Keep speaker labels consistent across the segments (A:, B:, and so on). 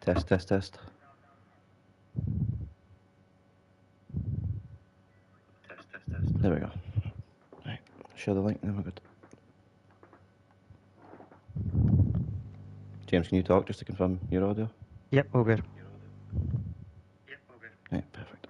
A: Test, test, test. There we go. Right, share the link, then we're good. James, can you talk just to confirm your audio?
B: Yep, all good.
A: Right, perfect.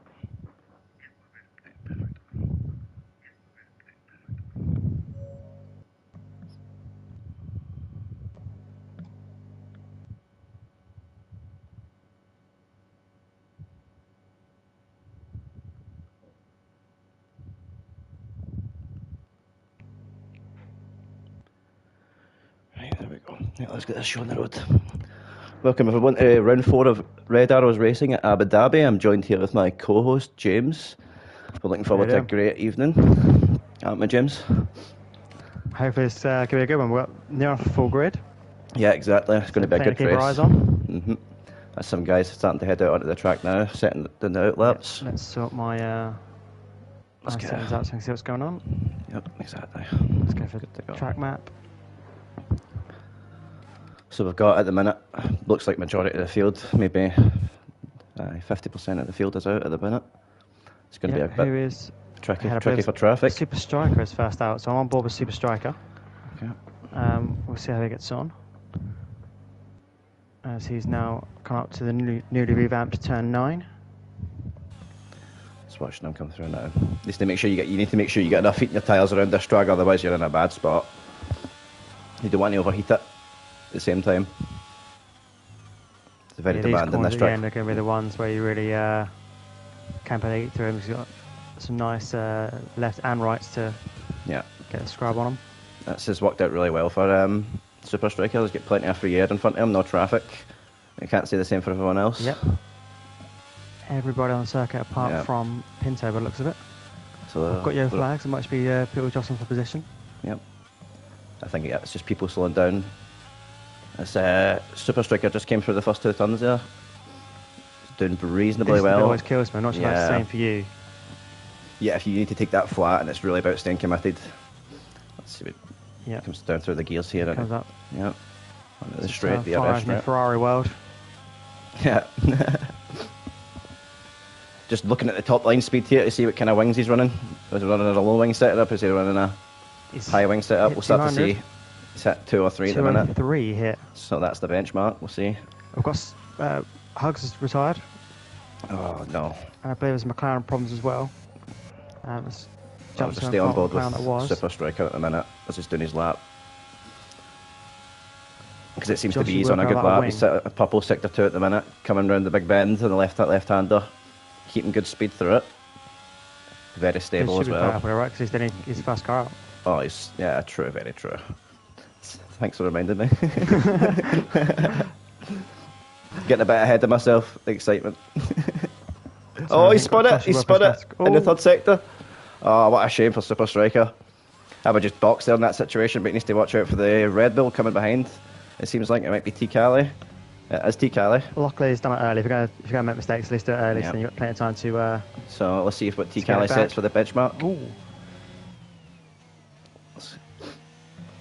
A: Right, there we go. Right, let's get this show on the road. Welcome everyone to round 4 of Red Arrows Racing at Abu Dhabi. I'm joined here with my co-host James. We're looking forward to a great evening. Aren't we, James?
B: Hopefully it's going to be a good one. We're near enough full grid.
A: Yeah, exactly. It's going to be a good
B: keep
A: race.
B: Our eyes on.
A: There's some guys starting to head out onto the track now, setting the outlaps.
B: Let's sort my settings out so I can see what's going on.
A: Yep, exactly.
B: Let's go for the track map.
A: So we've got at the minute, looks like majority of the field, maybe 50% of the field is out at the minute. It's going to be a bit tricky for traffic.
B: Super Striker is first out, so I'm on board with Super Striker.
A: Okay.
B: We'll see how he gets on. As he's now come up to the newly revamped turn 9.
A: Just watching him come through now. Just to make sure you need to make sure you get enough heat in your tyres around this drag, otherwise you're in a bad spot. You don't want to overheat it at the same time. It's very demanding this track.
B: These are going to be the ones where you really can put heat through him. He's got some nice left and rights to get a scrub on him.
A: This has worked out really well for Super Striker. He's got plenty of free air in front of him, no traffic. You can't say the same for everyone else.
B: Yep. Everybody on the circuit apart from Pinto by the looks of it. So I've got yellow flags. It might be people jostling for position.
A: Yep. I think it's just people slowing down. As Super Striker just came through the first 2 turns there. He's doing reasonably well.
B: It always kills me. I'm not sure that's the same for you.
A: Yeah, if you need to take that flat and it's really about staying committed. Let's see what comes down through the gears here.
B: Comes up.
A: Yep. Onto the straight, the other straight.
B: Ferrari world.
A: Yeah. Just looking at the top line speed here to see what kind of wings he's running. Is he running a low wing setup? Is he running a high wing setup? We'll start to see. He's hit 2 or 3 at the minute.
B: 3 hit.
A: So that's the benchmark. We'll see.
B: I've got Hugs is retired.
A: Oh no.
B: And I believe there's McLaren problems as well.
A: Let's just stay on board with Super Striker at the minute as he's doing his lap. Because it seems to be he's on a good lap. He's at a purple sector 2 at the minute, coming round the big bend on the left-hander, keeping good speed through it. Very stable as well.
B: Right, because he's doing his fast car out.
A: Oh, true, very true. Thanks for reminding me. Getting a bit ahead of myself, the excitement. Oh, he spun it! He spun it in the 3rd sector. Oh, what a shame for Super Striker. I would just box there in that situation, but he needs to watch out for the Red Bull coming behind. It seems like it might be T. Cali. It is T. Cali.
B: Luckily, he's done it early. If you're going to make mistakes, at least do it early, so then you've got plenty of time to...
A: So let's see what T. Cali sets for the benchmark.
B: Ooh.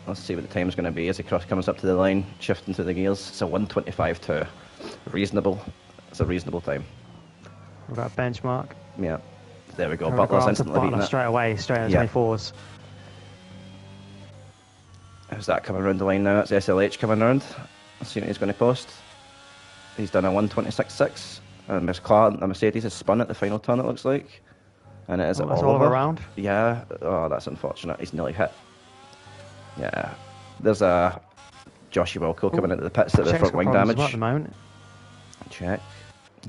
A: Let's see what the time's going to be as he comes up to the line, shifting through the gears. It's a 1:25.2. Reasonable. It's a reasonable time.
B: We've got a benchmark.
A: Yeah. There we go. Butler's instantly beating it.
B: Straight away, straight into 24s.
A: How's that coming around the line now? It's SLH coming around. Let's see what he's going to post. He's done a 1:26.6. And the Mercedes has spun at the final turn, it looks like. And it is
B: all around.
A: Yeah. Oh, that's unfortunate. He's nearly hit. Yeah. There's a Joshy Wilco coming into the pits at the front wing damage.
B: At the moment.
A: Check.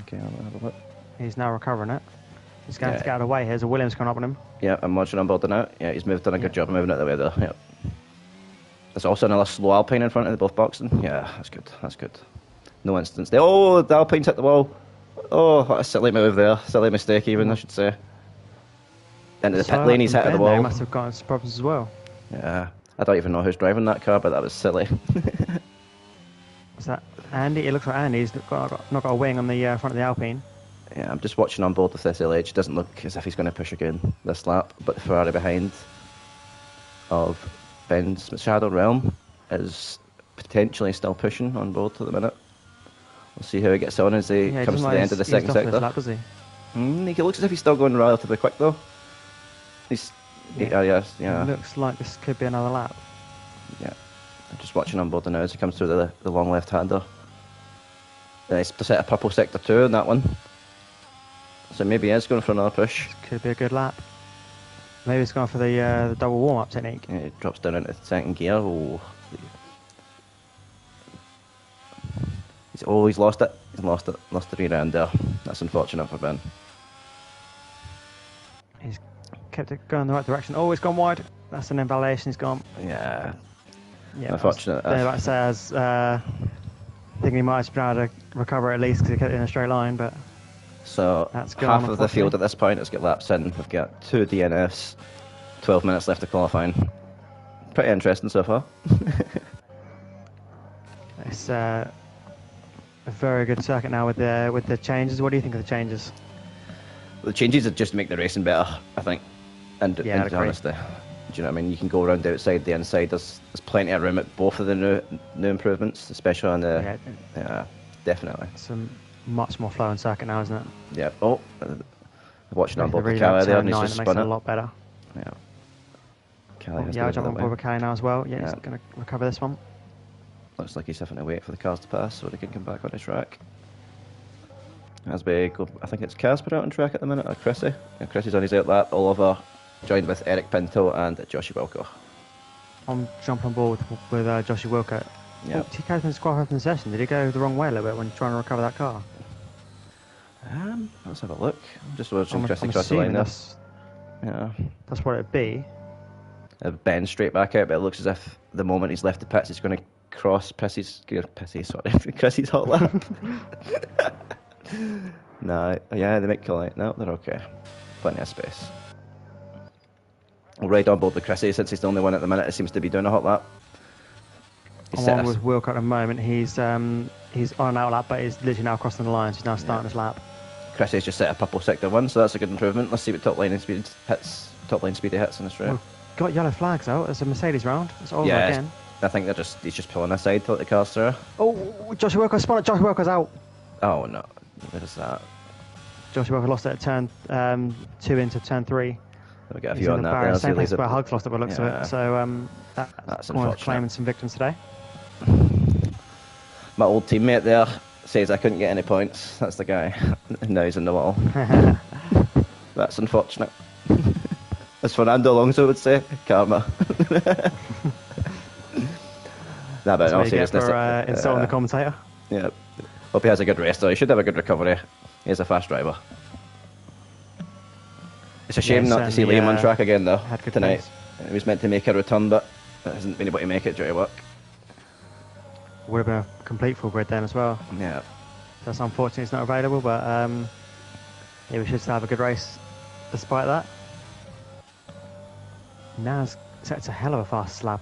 A: Okay, I'll have a look.
B: He's now recovering it. He's going to get out of the way here. There's a Williams coming up on him.
A: Yeah, I'm watching on board now. Yeah, he's done a good job of moving it the way there. Yep. There's also another slow Alpine in front of the both boxing. Yeah, that's good. That's good. No instance there. Oh, the Alpine's hit the wall. Oh, what a silly move there. Silly mistake even, I should say. Into the pit lane, he's hit the wall.
B: He must have got some problems as well.
A: Yeah. I don't even know who's driving that car, but that was silly.
B: Was that Andy? It looks like Andy's not got a wing on the front of the Alpine.
A: Yeah, I'm just watching on board with SLH. It doesn't look as if he's going to push again this lap, but the Ferrari behind of Ben's Shadow Realm is potentially still pushing on board at the minute. We'll see how he gets on as he comes to the end of the second sector.
B: Lap, does he?
A: He looks as if he's still going relatively quick though. Yeah.
B: It looks like this could be another lap.
A: Yeah. I'm just watching on board now as he comes through the long left-hander. He's set a purple sector 2 in that one. So maybe he is going for another push.
B: This could be a good lap. Maybe he's going for the double warm-up technique.
A: Yeah, he drops down into second gear. He's lost it. He's lost it. Lost the rear end there. That's unfortunate for Ben.
B: He's kept it going in the right direction. Oh, it's gone wide. That's an invalidation. He's gone.
A: Yeah.
B: Unfortunate. I was about to say, thinking he might have been able to recover at least because he kept it in a straight line, but
A: so
B: that's
A: half of the field at this point has got laps in. We've got 2 DNFs, 12 minutes left of qualifying. Pretty interesting so far.
B: It's a very good circuit now with the changes. What do you think of the changes?
A: Well, the changes are just to make the racing better, I think. And in honesty, do you know what I mean? You can go around the outside, the inside. There's plenty of room at both of the new improvements, especially on the definitely.
B: Some much more flow in circuit now, isn't it?
A: Yeah. Oh, watching on board with Cali there, and he's just spun it
B: a lot better.
A: Yeah.
B: I'll jump on board with Cali now as well. Yeah, he's going to recover this one.
A: Looks like he's having to wait for the cars to pass so they can come back on his track. As we go, I think it's Casper out on track at the minute, or Chrissy. Yeah, Chrissy's on his out lap. Oliver joined with Eric Pinto and Joshie Wilco. I'm
B: jumping on board with Joshie Wilco.
A: Yeah.
B: He carried him quite hard in the session. Did he go the wrong way a little bit when trying to recover that car?
A: Let's have a look. I'm just watching Chrissy cross the line there. Yeah.
B: That's what it'd be.
A: Ben straight back out, but it looks as if the moment he's left the pits, he's going to cross Chrissy's hot lap. No, yeah, they might collide. No, they're okay. Plenty of space. We'll ride on board with Chrissy since he's the only one at the minute that seems to be doing a hot lap.
B: Along with Wilco at the moment, he's on an out lap, but he's literally now crossing the line, so he's now starting his lap.
A: Chrissy's just set a purple sector 1, so that's a good improvement. Let's see what top line speed he hits in the straight.
B: Got yellow flags out. It's a Mercedes round. It's over again.
A: I think he's just pulling aside to let the cars through.
B: Oh, Joshie Wilco spun it. Joshie Wilco's out.
A: Oh no, where is that?
B: Joshie Wilco lost it at turn 2 into turn 3.
A: We get a few on that there.
B: Same place where Hugs lost it by the looks of it. So that's claiming some victims today.
A: My old teammate there says I couldn't get any points. That's the guy. Now he's in the wall. That's unfortunate. As Fernando Alonso would say, karma. Nah, but I'll seriousness.
B: Insulting the commentator.
A: Yeah. Hope he has a good race though. He should have a good recovery. He's a fast driver. It's a shame not to see Liam on track again though tonight. He was meant to make a return, but hasn't been able to make it due to work.
B: Would have been a complete full grid then as well.
A: Yeah.
B: That's unfortunate it's not available, but yeah, we should still have a good race despite that. Naz sets a hell of a fast slab.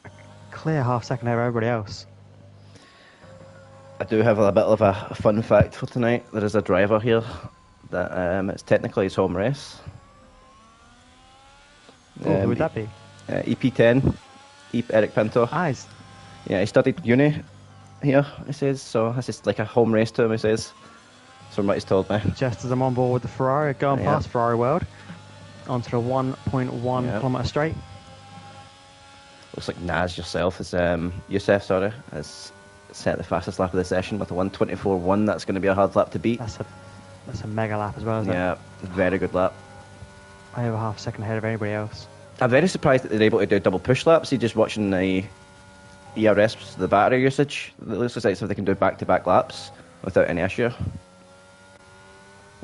B: A clear half second over everybody else.
A: I do have a bit of a fun fact for tonight. There is a driver here that it's technically his home race.
B: Who would that be?
A: EP10, Eric Pinto. Yeah, he studied uni here, he says, so this is like a home race to him, he says. From what he's told me.
B: Just as I'm on board with the Ferrari, going past Ferrari World, onto the 1.1 kilometre straight.
A: Looks like Naz yourself, Youssef, has set the fastest lap of the session with a 1:24.1. That's going to be a hard lap to beat.
B: That's a mega lap as well, isn't it?
A: Yeah, very good lap.
B: Over half a second ahead of anybody else.
A: I'm very surprised that they're able to do double push laps. You're just watching the ERS, the battery usage. It looks like so they can do back-to-back laps without any issue.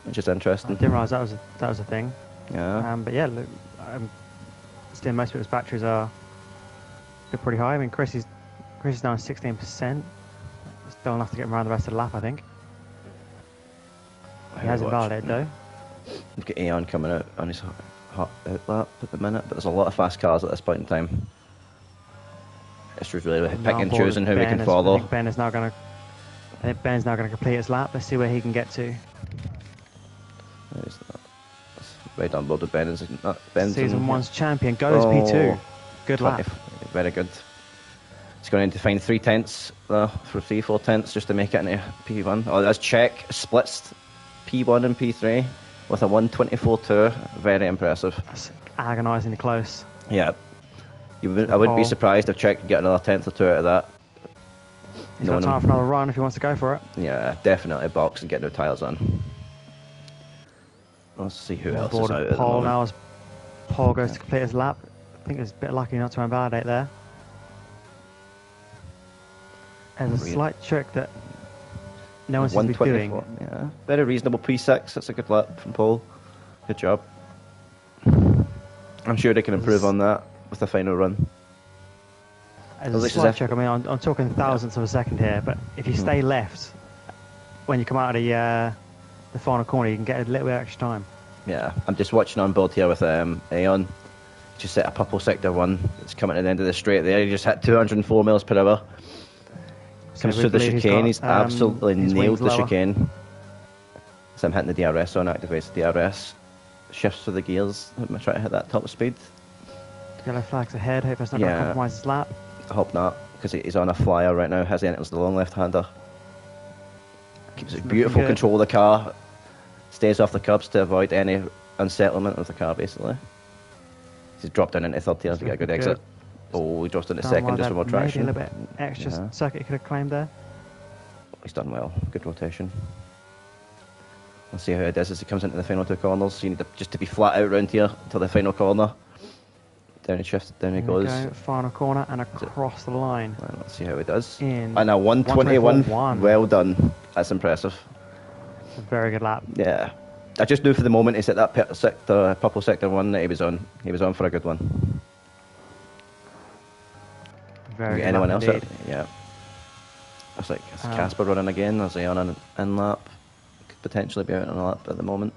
A: Which is interesting.
B: I didn't realise that was a thing.
A: Yeah.
B: But yeah, look, still most of his batteries are pretty high. I mean, Chris is down 16%. Still enough to get him around the rest of the lap, I think. He has invalidated though.
A: We've got Aeon coming out on his hot out lap at the minute, but there's a lot of fast cars at this point in time. It's just really pick and choosing who we can follow.
B: I think Ben's now going to complete his lap. Let's see where he can get to.
A: Right on board with Ben.
B: Season 1's champion goes P2. Good lap.
A: Very good. He's going to need to find 3 tenths for 3-4 tenths just to make it into P1. Oh, that's Czech splits P1 and P3 with a 1:24.2. Very impressive.
B: That's agonisingly close.
A: Yeah. I wouldn't be surprised if Czech could get another tenth or 2 out of that.
B: He's got time for another run if he wants to go for it.
A: Yeah, definitely box and get no tyres on. Let's see who else is out at the
B: Paul
A: moment.
B: now as Paul goes to complete his lap. I think it's a bit lucky not to invalidate there. There's a slight trick that no one seems to be doing.
A: Yeah, very reasonable P6. That's a good lap from Paul. Good job. I'm sure they can improve on that with the final run.
B: There's a slight trick. I mean, I'm talking thousandths of a second here, but if you stay left when you come out of the final corner, you can get a little bit extra time.
A: Yeah, I'm just watching on board here with Aeon. Just set a purple sector 1. It's coming to the end of the straight there. He just hit 204 miles per hour. Comes through the chicane. He's absolutely nailed the chicane. So I'm hitting the DRS on, activates the DRS. Shifts for the gears. I'm going to try to hit that top speed.
B: Yellow flags ahead. Hope that's not going to compromise his lap.
A: I hope not, because he's on a flyer right now. As he enters the long left-hander. Keeps a beautiful control of the car. Stays off the curbs to avoid any unsettlement of the car, basically. He's dropped down into third tier to get a good exit. Oh, he dropped into second just for more traction.
B: Maybe a little bit extra circuit he could have claimed there.
A: He's done well. Good rotation. We'll see how it does as he comes into the final 2 corners. You need just to be flat out round here until the final corner. Down he shifts, down he goes.
B: Final corner and across the line.
A: Well, let's see how he does.
B: And
A: a 1:21. Well done. That's impressive.
B: A very good lap.
A: Yeah. I just knew for the moment he's at that purple sector 1 that he was on. He was on for a good one.
B: Very good.
A: Anyone else? Yeah. Looks like it's Casper running again. There's he on an in lap. Could potentially be out on a lap at the moment.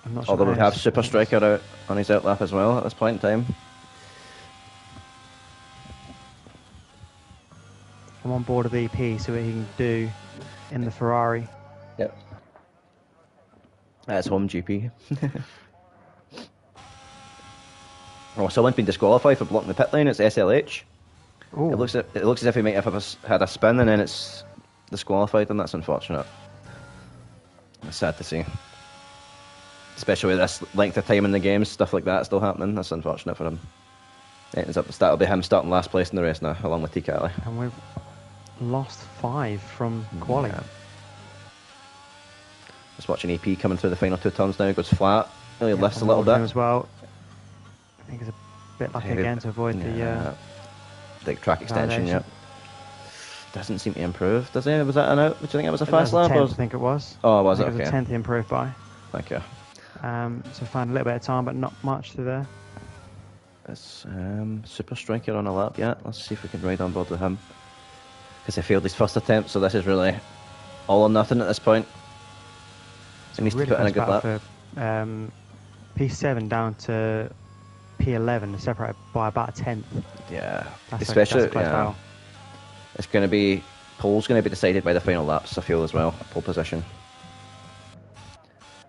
B: I'm not sure.
A: Although we have Super Striker out on his out lap as well at this point in time.
B: I'm on board with EP, see what he can do in the Ferrari.
A: Yep. That's home GP. Oh, someone's been disqualified for blocking the pit lane. It's SLH.
B: Ooh.
A: It looks as if he might have had a spin and then it's disqualified, and that's unfortunate. It's sad to see. Especially with this length of time in the games, stuff like that still happening. That's unfortunate for him. That'll be him starting last place in the race now, along with T. Kelly.
B: And we've lost 5 from quali.
A: Yeah. Just watching EP coming through the final 2 turns now. Goes flat. Really lifts a little bit
B: as well. I think it's a bit lucky again to avoid
A: the track extension. Yeah. Doesn't seem to improve, does he? Was that an out? Do you think it was a fast lap?
B: I think it was.
A: Oh, was it?
B: It was a 10th improved by.
A: Thank you.
B: So find a little bit of time, but not much to there.
A: It's Super Striker on a lap. Yeah, let's see if we can ride on board with him. Because he failed his first attempt, so this is really all or nothing at this point. He needs to put in a good lap.
B: For, P7 down to P11, separated by about a 10th.
A: Yeah,
B: especially
A: it's going to be pole's going to be decided by the final laps, I feel, as well. Pole position.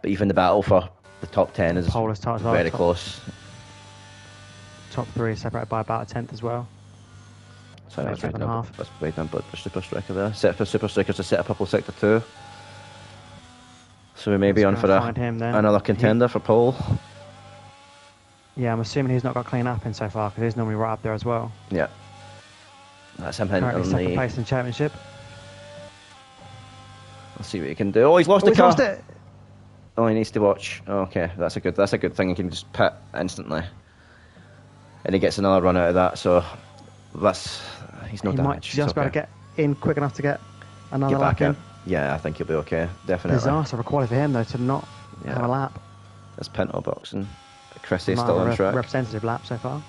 A: But even the battle for the top 10 is very close.
B: Top 3 is separated by about a 10th as well.
A: So that's right down, but for Super Striker there. Set for Super Striker to set a purple sector 2. So we may be on for another contender for pole.
B: Yeah, I'm assuming he's not got clean up in so far, because he's normally right up there as well.
A: Yeah. That's him hitting on the
B: second place in the championship.
A: Let's see what he can do. Oh, he's lost the car.
B: Lost it.
A: Oh, he needs to watch. Okay, that's a good thing. He can just pit instantly, and he gets another run out of that. So he's no damage. He might
B: just about to get in quick enough to get another lap in.
A: Yeah, I think he'll be okay. Definitely.
B: Disaster for quality for him though to not have a lap.
A: That's Pinto boxing. Chrissy's still on track.
B: Representative lap so far.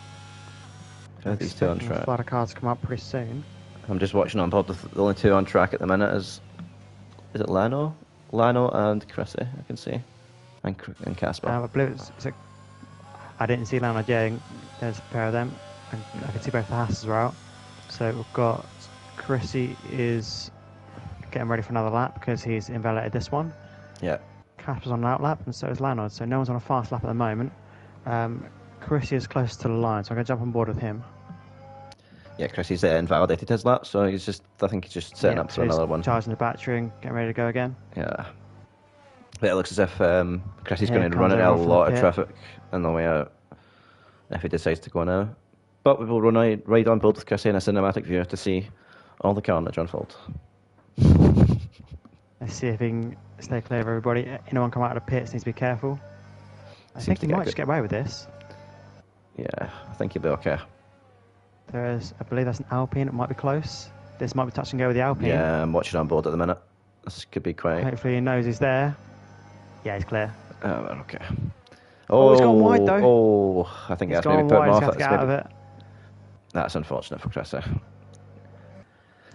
A: These 2 on track.
B: A lot of cars come up pretty soon.
A: I'm just watching on board. The only 2 on track at the minute is it Lano and Chrissy, I can see, and Casper.
B: I believe I didn't see Lano. Yeah, there's a pair of them. And I can see both the Hasses are out. So we've got Chrissy is getting ready for another lap because he's invalidated this one.
A: Yeah.
B: Casper's on an out lap, and so is Lano. So no one's on a fast lap at the moment. Chrissy is close to the line, so I'm going to jump on board with him.
A: Yeah, Chrissy's invalidated his lap, so I think he's just setting up for another one.
B: Charging the battery and getting ready to go again.
A: Yeah. But it looks as if Chrissy's
B: Here
A: going to run
B: comes
A: into a
B: everyone from
A: lot
B: the
A: of
B: pit.
A: traffic on the way out if he decides to go now. But we will ride on board with Chrissy in a cinematic view to see all the carnage unfold.
B: Let's see if he can stay clear of everybody. Anyone come out of the pits needs to be careful. I think he might just get away with this.
A: Yeah, I think he'll be okay.
B: I believe that's an Alpine. It might be close. This might be touch and go with the Alpine.
A: Yeah, I'm watching on board at the minute. This could be quite...
B: Hopefully he knows he's there. Yeah, he's clear.
A: Oh, okay.
B: Oh, he's gone wide though.
A: Oh, I think
B: He's
A: that's maybe
B: gone
A: put him
B: wide. He's
A: off.
B: got to get out of it.
A: That's unfortunate for Chrissy.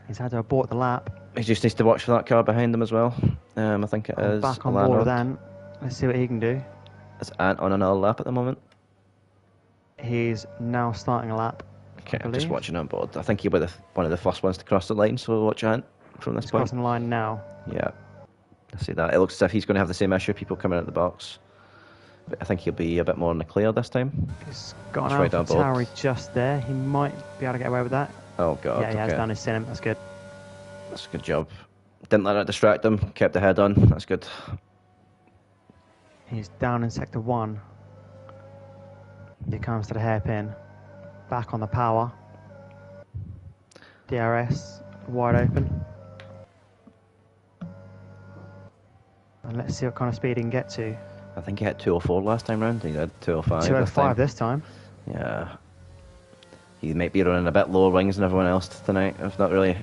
B: He's had to abort the lap.
A: He just needs to watch for that car behind him as well. I think it is.
B: Back on board with Ant. Let's see what he can do.
A: Is Ant on another lap at the moment?
B: He's now starting a lap.
A: Okay, I'm just watching on board. I think he'll be one of the first ones to cross the line, so we'll watch Ant from this point.
B: Crossing the line now.
A: Yeah, I see that. It looks as if he's going to have the same issue, people coming out of the box. But I think he'll be a bit more in the clear this time.
B: He's got an AlphaTauri just there. He might be able to get away with that.
A: Oh, God.
B: Yeah, he has done his sim. That's good.
A: That's a good job. Didn't let it distract him. Kept the head on. That's good.
B: He's down in sector 1. He comes to the hairpin. Back on the power. DRS wide open. And let's see what kind of speed he can get to.
A: I think he had 204 last time round. He had 205.
B: 205 this time.
A: Yeah. He might be running a bit lower wings than everyone else tonight. I've not really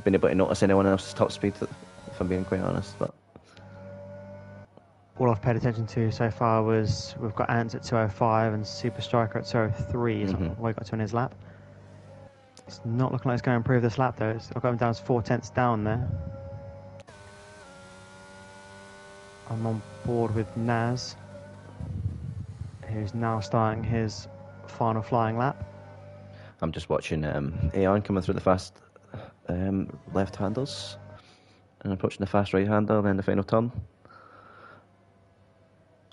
A: been able to notice anyone else's top speed, if I'm being quite honest. But
B: all I've paid attention to so far was we've got Ants at 205 and Super Striker at 203 is what he got to in his lap. It's not looking like it's going to improve this lap though. I've got him down as 4/10 down there. I'm on board with Naz, who's now starting his final flying lap.
A: I'm just watching Aeon coming through the fast left-handers and approaching the fast right-hander, then the final turn.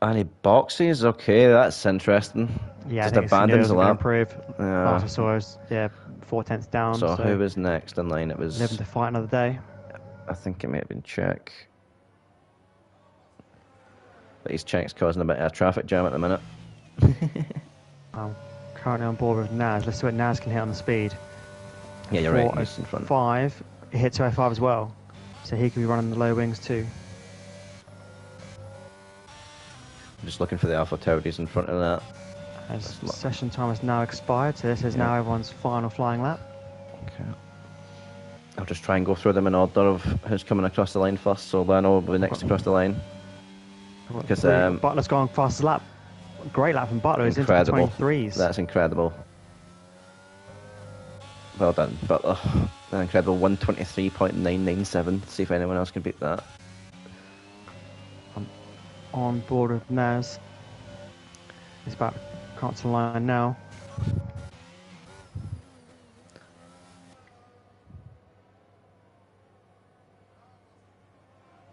A: And he boxes. Okay, that's interesting.
B: Yeah,
A: just
B: I think
A: abandons the lap.
B: Improve. Last I saw is 4/10 down.
A: So who was next in line? It was
B: living to fight another day.
A: I think it may have been Czech. But his Czech's causing a bit of a traffic jam at the minute.
B: I'm currently on board with Naz. Let's see what Naz can hit on the speed.
A: Yeah, you're right. He's in front.
B: 5. He hit 205 as well, so he could be running the low wings too.
A: I'm just looking for the AlphaTauris in front of that.
B: As session time has now expired, so this is now everyone's final flying lap.
A: Okay. I'll just try and go through them in order of who's coming across the line first, so Lano will be next across the line. Because
B: Butler's gone fastest lap. Great lap from Butler. He's into the 23s.
A: That's incredible. Well done, Butler. An incredible 123.997. See if anyone else can beat that.
B: I'm on board with Naz. He's about to cross the line now.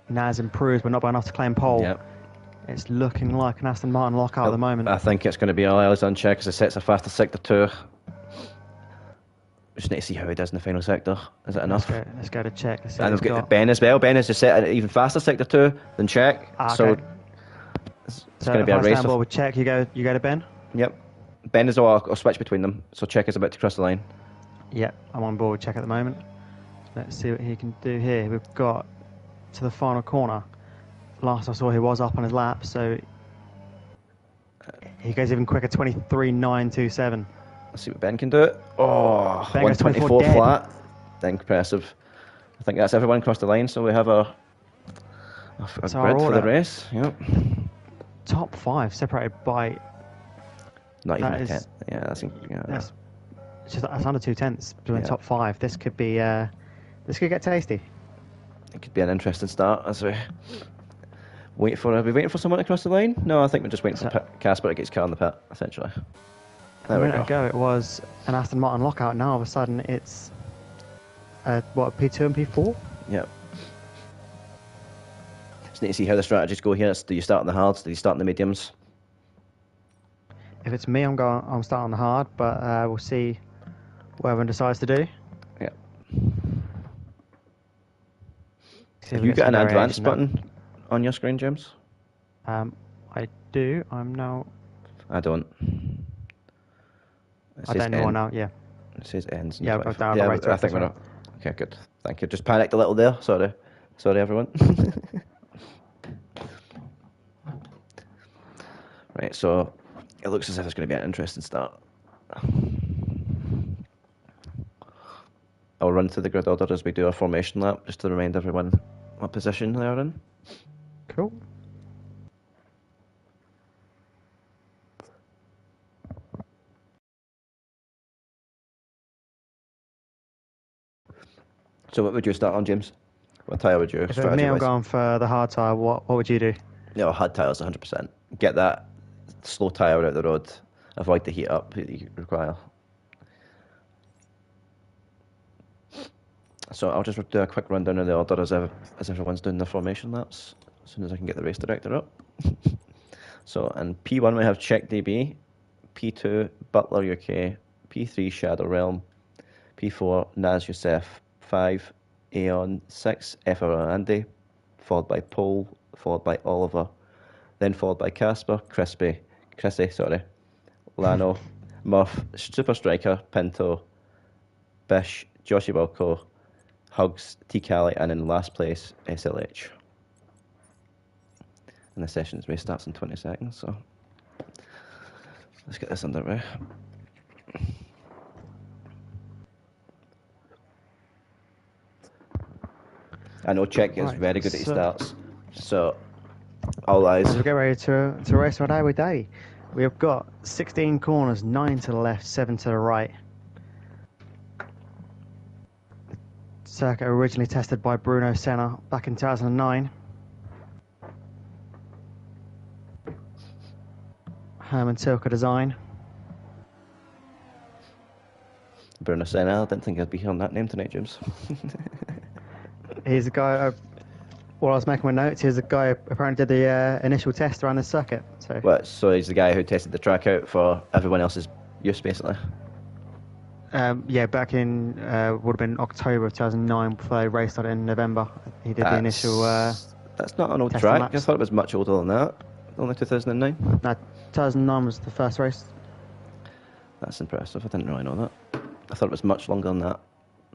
B: Naz improves, but not by enough to claim pole.
A: Yep.
B: It's looking like an Aston Martin lockout at the moment.
A: I think it's going to be all eyes on Czech as it sets a faster sector 2. Just need to see how he does in the final sector. Is it enough?
B: Let's go to Czech.
A: And we've got Ben as well. Ben has just set an even faster sector 2 than Czech.
B: Okay.
A: So it's going to be a race.
B: If I with Czech, you go to Ben?
A: Yep. Ben is all. I'll switch between them. So Czech is about to cross the line.
B: Yep, I'm on board with Czech at the moment. Let's see what he can do here. We've got to the final corner. Last I saw he was up on his lap, so he goes even quicker, 23.927.
A: Let's see what Ben can do it. Oh,
B: Ben
A: 124 flat. Impressive. I think that's everyone across the line, so we have a grid for the race. Yep.
B: Top 5 separated by...
A: Not even a 10. Yeah, that's
B: under 2/10 between top 5. This could be... this could get tasty.
A: It could be an interesting start as we wait for... Are we waiting for someone to cross the line? No, I think we're just waiting for Casper to get his car in the pit, essentially. There we go.
B: A minute ago it was an Aston Martin lockout. Now all of a sudden it's... P2 and P4?
A: Yep. Just need to see how the strategies go here. Do you start on the hards? Do you start on the mediums?
B: If it's me, I'm starting on the hard, but we'll see what everyone decides to do.
A: Yeah.
B: See if
A: Have
B: we
A: you
B: get
A: got
B: some
A: an advance
B: variation
A: button on your screen, James?
B: I do. I'm now.
A: I don't. It
B: I
A: says
B: don't know
A: end.
B: now. Yeah.
A: It says ends.
B: Yeah, I've down
A: yeah,
B: right
A: but
B: to
A: I
B: it
A: think
B: as
A: we're
B: well.
A: not. Okay, good. Thank you. Just panicked a little there. Sorry. Sorry, everyone. Right, so it looks as if it's going to be an interesting start. I'll run through the grid order as we do our formation lap, just to remind everyone what position they are in.
B: Cool.
A: So what would you start on, James? What tyre would you
B: If it was me, I'm going for the hard tyre. What would you do?
A: Yeah, hard tyres, 100%. Get that slow tyre out the road. Avoid the heat up that you require. So I'll just do a quick rundown of the order as everyone's doing their formation laps, as soon as I can get the race director up. So in P1 we have Czech DB, P2 Butler UK, P3 Shadow Realm, P4 Naz Youssef, 5 Aeon, 6 FR Andy, followed by Paul, followed by Oliver, then followed by Casper, Chrissy, Lano, Murph, Super Striker, Pinto, Bish, Joshy Wilco, Hugs, T. Cali, and in last place, SLH. And the session's race starts in 20 seconds, so let's get this underway. I know Czech is very good at his starts, so all eyes.
B: As we get ready to race our day with day, we have got 16 corners, 9 to the left, 7 to the right. Circuit originally tested by Bruno Senna back in 2009. Herman Tilke design.
A: Bruno Senna, I didn't think I'd be hearing that name tonight, James.
B: He's a guy, while I was making my notes, he's a guy who apparently did the initial test around this circuit.
A: So he's the guy who tested the track out for everyone else's use, basically?
B: Yeah, back in, would have been October of 2009 before they raced on it in November. He did the initial...
A: that's not an old track. I thought it was much older than that. Only 2009?
B: No, 2009 was the first race.
A: That's impressive. I didn't really know that. I thought it was much longer than that.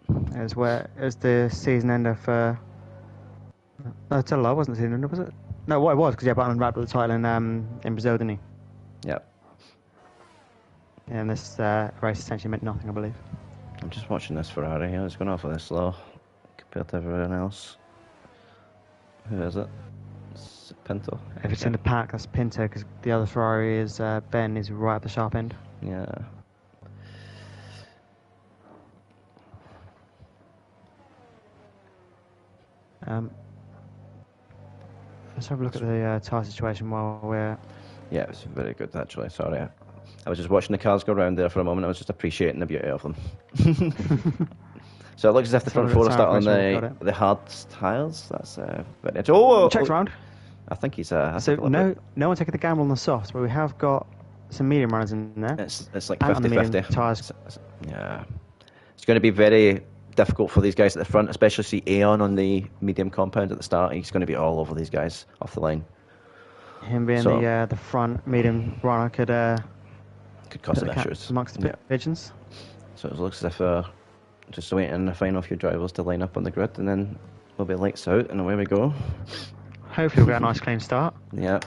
B: It was the season ender for... No, tell a lie, it wasn't the season ender, was it? No, what it was, because Button wrapped up the title in Brazil, didn't he?
A: Yeah.
B: And this race essentially meant nothing, I believe.
A: I'm just watching this Ferrari here. It's going awfully slow compared to everyone else. Who is it? It's Pinto.
B: If it's in the pack, that's Pinto, because the other Ferrari is Ben, is right at the sharp end.
A: Yeah.
B: Let's have a look at the tyre situation while we're...
A: Yeah, it's very good, actually. Sorry. I was just watching the cars go around there for a moment. I was just appreciating the beauty of them. So it looks as if the front four are starting on the hard tyres. That's very... Oh!
B: Check's round.
A: I think he's...
B: so no one taking the gamble on the softs, but we have got some medium runners in there.
A: It's like 50-50.
B: Tyres.
A: Yeah. It's going to be very difficult for these guys at the front, especially see Aeon on the medium compound at the start. He's going to be all over these guys off the line.
B: Him being the front medium runner could
A: cause some issues
B: amongst the pigeons.
A: So it looks as if just waiting the final few drivers to line up on the grid, and then we'll be lights out and away we go.
B: Hopefully we'll get a nice clean start.
A: Yeah.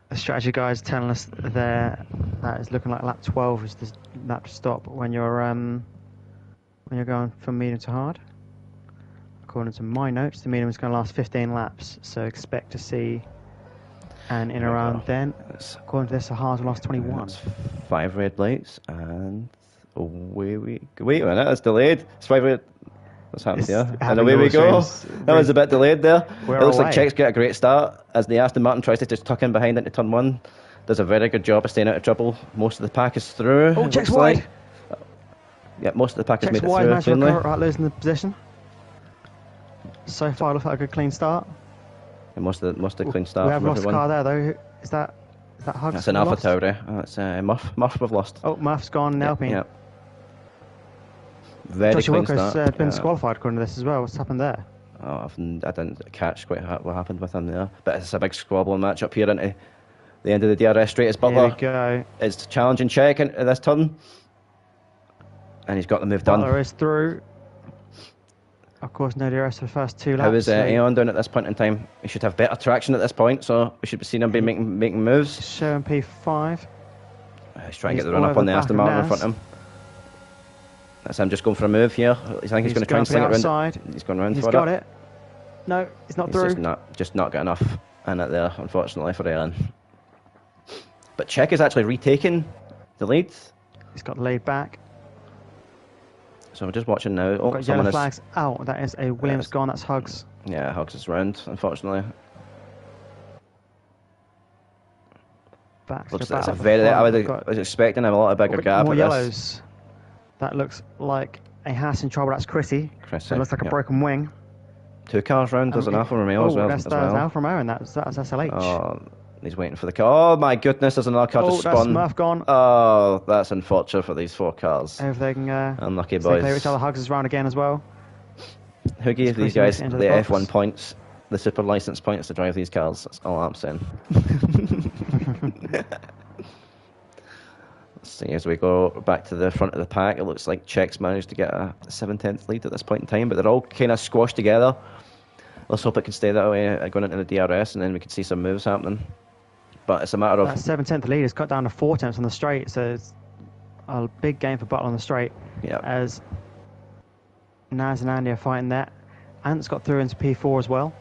B: The strategy guys telling us there that is looking like lap 12 is the lap to stop when you're going from medium to hard. According to my notes, the medium is going to last 15 laps, so expect to see in around then. According to this, the hard will last 21.
A: That's 5 red lights, and away we go. Wait a minute, that's delayed. It's 5 red. What's happened here? And away we go. That was a bit delayed there. It looks like Czech's get a great start as the Aston Martin tries to just tuck in behind into turn 1. Does a very good job of staying out of trouble. Most of the pack is through.
B: Oh, Czech's wide.
A: Yeah, most of the pack has made it
B: wide,
A: through.
B: Czech's wide, right, losing the position. So far, looks like a good clean start.
A: And most of the clean start.
B: We have
A: from
B: lost
A: everyone.
B: a car there though. Is that Hugs?
A: That's an Alpha Tauri. That's Murph we've lost.
B: Oh, Murph's gone in Alpine.
A: Yeah. Very
B: Joshua
A: clean
B: Wilco's
A: start.
B: been
A: Yeah.
B: disqualified according to this as well. What's happened there?
A: Oh, I didn't catch quite what happened with him there. But it's a big squabbling match up here into the end of the DRS straight as
B: Here we
A: Butler
B: go.
A: is challenging Czech in this turn. And he's got the move
B: Butler
A: done.
B: is through. Of course, no DRS for the first 2 laps.
A: How is
B: so
A: Aeon doing at this point in time? He should have better traction at this point, so we should be seeing him be making moves.
B: showing P5.
A: He's trying to
B: He's
A: get the run
B: all
A: up on the
B: over the
A: Aston
B: back of
A: Martin in
B: Nas.
A: front of him. That's him just going for a move here. I think he's going to try and
B: going
A: sling
B: for
A: it
B: the
A: round.
B: outside.
A: He's going round
B: He's
A: for
B: got it. No, he's not
A: He's
B: through.
A: just not got enough in it there, unfortunately for Aeon. But Czech is actually retaking the lead.
B: He's got the lead back.
A: So we're just watching now. Oh,
B: Got
A: someone
B: yellow
A: is.
B: flags out. That is a Williams gone. That's Hugs.
A: Yeah, Hugs is round, unfortunately.
B: Back to
A: Looks
B: the
A: like it's a
B: battle.
A: very. I
B: Got-
A: was expecting a lot bigger gap
B: more
A: at this.
B: yellows. That looks like a Haas in trouble. That's Chrissy.
A: Chrissy,
B: So it looks like a
A: yeah.
B: broken wing.
A: 2 cars round. There's an Alfa Romeo as well.
B: That's Alfa Romeo, and that's SLH.
A: Oh, he's waiting for the car. Oh my goodness, there's another car just
B: that's
A: spun.
B: Smurf gone.
A: Oh, that's unfortunate for these 4 cars.
B: Everything.
A: Unlucky
B: So they
A: boys.
B: play each other. Hugs is round again as well.
A: Who gave these
B: Chrissy
A: guys
B: makes it
A: the
B: into the box.
A: F1 points, the super license points to drive these cars? That's all I'm saying. Let's see, as we go back to the front of the pack, it looks like Czech's managed to get a 7/10 lead at this point in time, but they're all kind of squashed together. Let's hope it can stay that way going into the DRS, and then we can see some moves happening. But it's a matter of...
B: That 7/10 lead has cut down to 4/10 on the straight, so it's a big game for Butler on the straight.
A: Yeah.
B: As Naz and Andy are fighting that. Ant's got through into P4 as well.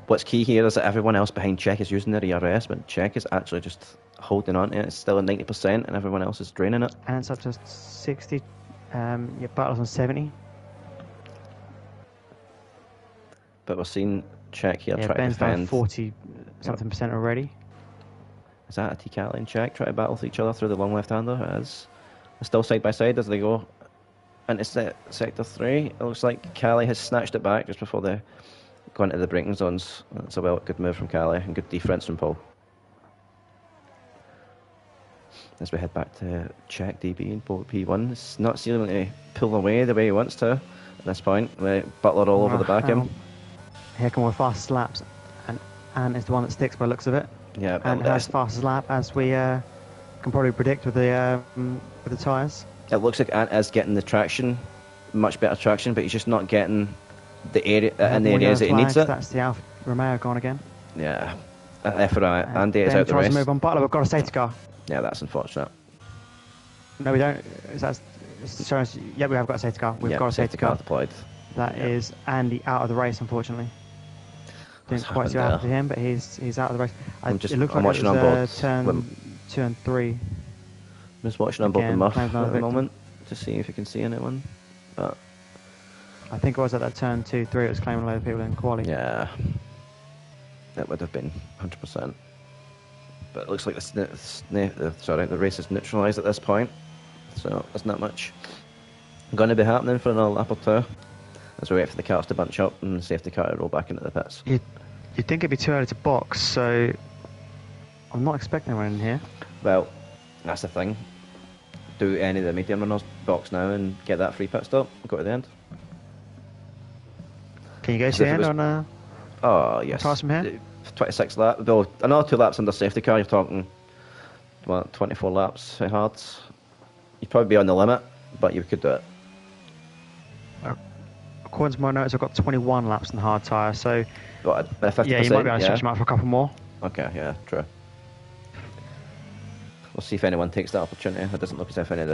A: What's key here is that everyone else behind Czech is using their ERS, but Czech is actually just holding on to it. It's still at 90%, and everyone else is draining it.
B: Ant's up to 60. Butler's on 70.
A: But we're seeing Czech here
B: Yeah,
A: try to
B: Ben's down
A: defend.
B: 40 something percent already.
A: Is that a T-Cat and Czech try to battle with each other through the long left-hander? It is. They're still side by side as they go into sector 3. It looks like Cali has snatched it back just before they go into the braking zones. That's a good move from Cali and good defence from Paul. As we head back to Czech DB and P1, it's not seeming to pull away the way he wants to at this point. With Butler all over the back of him.
B: Here come our fastest laps, and Ant is the one that sticks by the looks of it.
A: Yeah,
B: Ant has fastest lap, as we can probably predict with the tyres.
A: it looks like Ant is getting the traction, much better traction, but he's just not getting the area in the areas that he needs it.
B: That's the Alfa Romeo gone again.
A: Yeah, for Andy is
B: Ben
A: out the
B: tries
A: race.
B: to move on Butler. We've got a safety car.
A: Yeah, that's unfortunate.
B: No, we don't. That's showing us. Yeah, we have got a safety car. We've
A: Yeah,
B: got a safety car.
A: deployed.
B: That is Andy out of the race, unfortunately. Didn't
A: What's
B: quite see what
A: happened
B: happened to him, but he's out of the race. It looked
A: I'm
B: like
A: watching
B: it was
A: on both.
B: turn 2 and 3.
A: I'm just watching on both the
B: Again,
A: muff
B: claims
A: at
B: another
A: the
B: victim.
A: moment to see if you can see anyone. But
B: I think it was at that turn 2, 3. It was claiming a load of people in quali.
A: yeah, that would have been 100%. But it looks like the race is neutralised at this point, so there's not much going to be happening for another lap or two as we wait for the cars to bunch up and the safety car to roll back into the pits.
B: You'd think it'd be too early to box, so I'm not expecting anyone in here.
A: Well, that's the thing. Do any of the medium runners box now and get that free pit stop and go to the end?
B: Can you go
A: As
B: to the
A: if it
B: end
A: was-
B: on
A: Oh, yes.
B: Tires from here?
A: 26 laps. Well, another 2 laps under safety car, you're talking, what, 24 laps at hards. You'd probably be on the limit, but you could do it.
B: according to my notes, I've got 21 laps in hard tyre, so
A: What, 50%?
B: yeah, you might be able to stretch them out for a couple more.
A: Okay, yeah, true. We'll see if anyone takes that opportunity. It doesn't look as if any of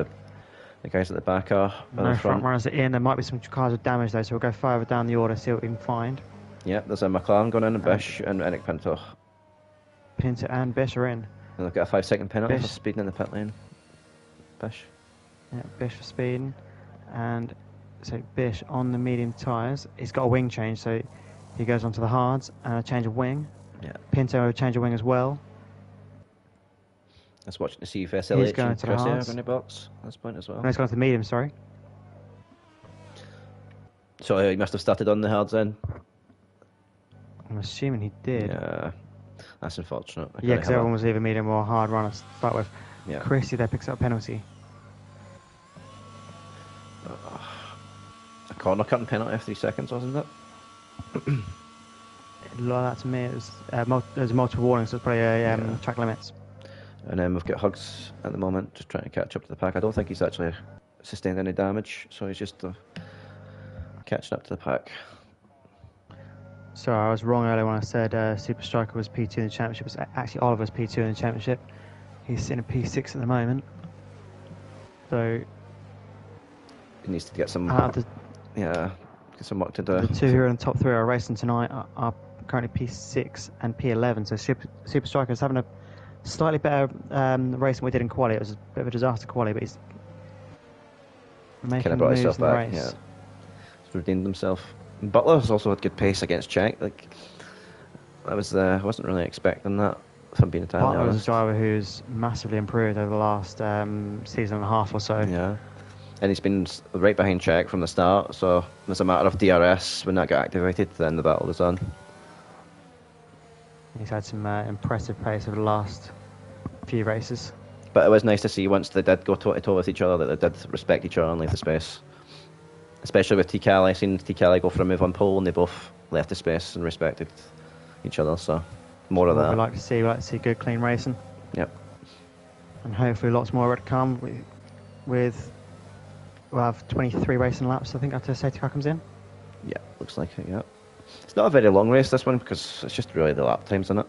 A: the guys at the back are.
B: No front runners are in. There might be some cars with damage though, so we'll go further down the order, see what we can find.
A: Yeah, there's a McLaren going in, and Bish and Eric Pinto.
B: Pinto and Bish are in.
A: And they've got a 5-second penalty
B: Bish.
A: for speeding in the pit lane. Bish.
B: Yeah, Bish for speeding. And so Bish on the medium tyres. He's got a wing change, so he goes onto the hards and a change of wing.
A: Yeah.
B: Pinto a change of wing as well.
A: Let's watch to see if SLH
B: going
A: and
B: to the
A: Chrissy are
B: hards.
A: going to box at this point as well.
B: No, he's gone to the medium, sorry.
A: So he must have started on the hards then.
B: I'm assuming he did.
A: Yeah, that's unfortunate.
B: Yeah, because everyone was either medium or hard runner to start with.
A: Yeah.
B: Chrissy there picks up a penalty.
A: corner cutting penalty after 3 seconds, wasn't it?
B: A lot of that to me, it was there's multiple warnings, so it's probably a track limits.
A: And then we've got Hugs at the moment, just trying to catch up to the pack. I don't think he's actually sustained any damage, so he's just catching up to the pack.
B: Sorry, I was wrong earlier when I said Super Striker was P2 in the championship. It's actually Oliver's P2 in the championship. He's sitting at P6 at the moment. So
A: He needs to get some, get some work to do.
B: The two who are in the top 3 are racing tonight are currently P6 and P11. So Super Striker is having a slightly better race than we did in quali. It was a bit of a disaster quali, but he's making moves in the race.
A: Yeah. He's redeemed himself. Butler's also had good pace against Czech. Like, I wasn't really expecting that, if I'm being entirely honest.
B: Butler is a driver who's massively improved over the last season and a half or so.
A: Yeah. And he's been right behind Czech from the start, so it's a matter of DRS. When that got activated, then the battle was on.
B: He's had some impressive pace over the last few races.
A: But it was nice to see once they did go toe-to-toe with each other, that they did respect each other and leave the space. Especially with Tikali, seen Tikali go for a move on pole, and they both left the space and respected each other. So more of that.
B: We like to see good, clean racing.
A: Yep.
B: And hopefully lots more to come. We'll have 23 racing laps, I think, after the safety car comes in.
A: Yeah, looks like it. Yeah. It's not a very long race, this one, because it's just really the lap times in it.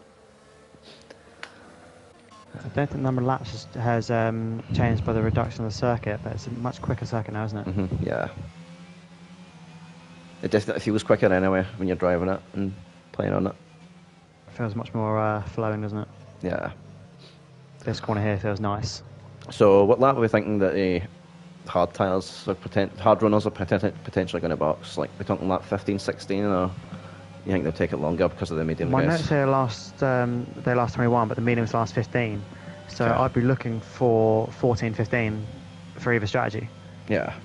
B: I don't think the number of laps has changed by the reduction of the circuit, but it's a much quicker circuit now, isn't it?
A: Mm-hmm. Yeah. It definitely feels quicker anyway when you're driving it and playing on it.
B: It feels much more flowing, doesn't it?
A: Yeah.
B: This corner here feels nice.
A: So what lap are we thinking that the hard tyres or hard runners are potentially going to box? Like, we're talking lap 15, 16, or you think they'll take it longer because of the medium
B: My
A: guys?
B: notes say they last 21, but the mediums last 15. So
A: Okay.
B: I'd be looking for 14, 15 for either strategy.
A: Yeah.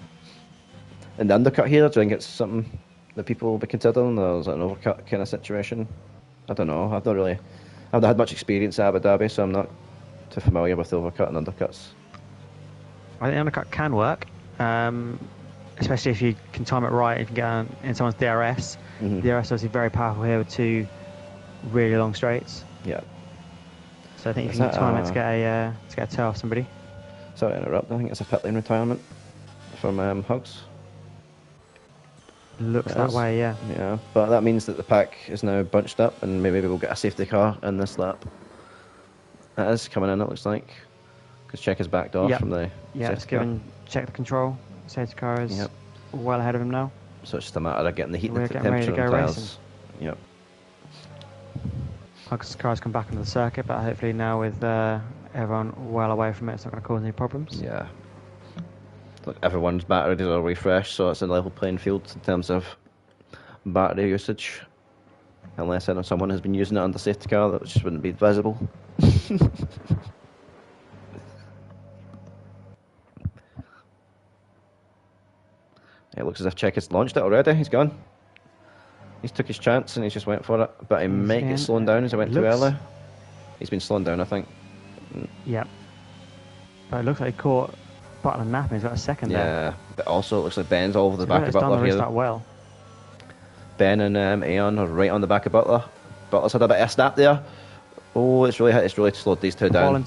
A: And the undercut here, do you think it's something that people will be considering, or is it an overcut kind of situation? I don't know. I've not had much experience at Abu Dhabi, so I'm not too familiar with overcut and undercuts.
B: I think the undercut can work, especially if you can time it right, if you get in someone's DRS.
A: Mm-hmm.
B: The DRS is obviously very powerful here with 2 really long straights.
A: Yeah.
B: So I think if you can time it to get a toe off somebody.
A: Sorry to interrupt. I think it's a pit lane retirement from Hugs.
B: Looks that way, yeah.
A: Yeah, but that means that the pack is now bunched up, and maybe we'll get a safety car in this lap. That is coming in, it looks like, because Czech is backed off from the
B: it's given Czech the control. Safety car is well ahead of him now.
A: So it's just a matter of getting the heat and
B: We're
A: the
B: getting ready
A: temperature
B: to
A: on
B: go
A: tyres. Yep.
B: Hugs' car's come back into the circuit, but hopefully now with everyone well away from it, it's not going to cause any problems.
A: Yeah. Look, everyone's batteries are refreshed, so it's a level playing field in terms of battery usage. Unless someone has been using it under safety car, that just wouldn't be visible. It looks as if Czech has launched it already. He's gone. He's took his chance and he just went for it. But he might get slowing down as he went too early. He's been slowing down, I think.
B: Yeah. But it looks like he caught Butler napping. He's got a second there.
A: Yeah, but also it looks like Ben's all over the back of
B: Butler
A: Butler here.
B: That well.
A: Ben and Aeon are right on the back of Butler. Butler's had a bit of a snap there. Oh, it's really slowed these two down.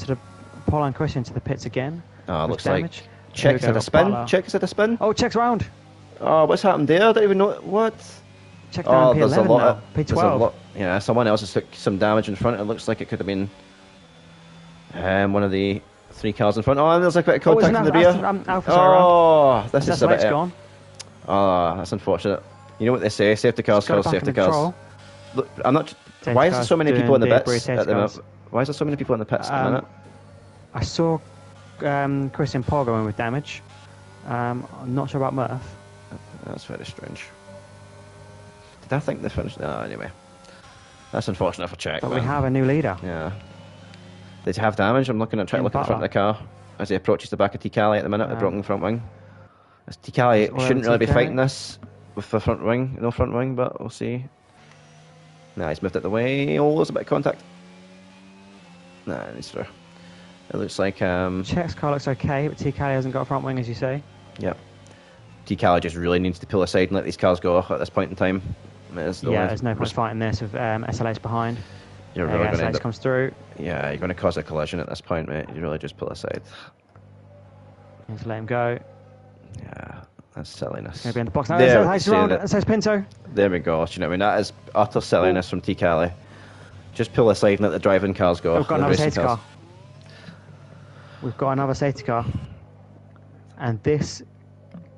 B: Paul and Chris into the pits again.
A: Oh, it looks
B: damage.
A: like Czech's had a spin. Czech's had a spin.
B: Oh, Czech's round.
A: Oh, what's happened there? I don't even know. What?
B: Czech's down P11
A: there's a lot
B: now.
A: of,
B: P12.
A: Yeah, someone else has took some damage in front. It looks like it could have been one of the 3 cars in front. Oh, and there's a bit of contact in the rear. This is a bit.
B: Gone.
A: Oh, that's unfortunate. You know what they say? Safety cars cause safety cars. Look, I'm not. Why is there so many people in the pits at the minute? Why is there so many people in the pits at the minute?
B: I saw Christian Paul going with damage. I'm not sure about Murph.
A: That's very strange. Did I think they finished? No, anyway. That's unfortunate for Czech.
B: But we have a new leader.
A: Yeah. Did he have damage? I'm trying to look at the front of the car as he approaches the back of Tikali at the minute, the broken front wing. Tikali shouldn't really be fighting this with the front wing, no front wing, but we'll see. Nah, he's moved it the way. Oh, there's a bit of contact. Nah, he's through. It looks like
B: Czech's car looks okay, but Tikali hasn't got a front wing, as you say.
A: Yep. T-Cali just really needs to pull aside and let these cars go at this point in time.
B: There's no point fighting this with SLH behind.
A: You're really going to end
B: SLH
A: up,
B: comes through.
A: yeah, you're going to cause a collision at this point, mate. You really just pull aside.
B: Just let him go.
A: Yeah, that's silliness.
B: Going to be in the box now.
A: There,
B: That's round. That says Pinto.
A: There we go. Do you know what I mean? That is utter silliness from T-Cali. Just pull aside and let the driving cars go.
B: We've got another safety car. We've got another safety car. And this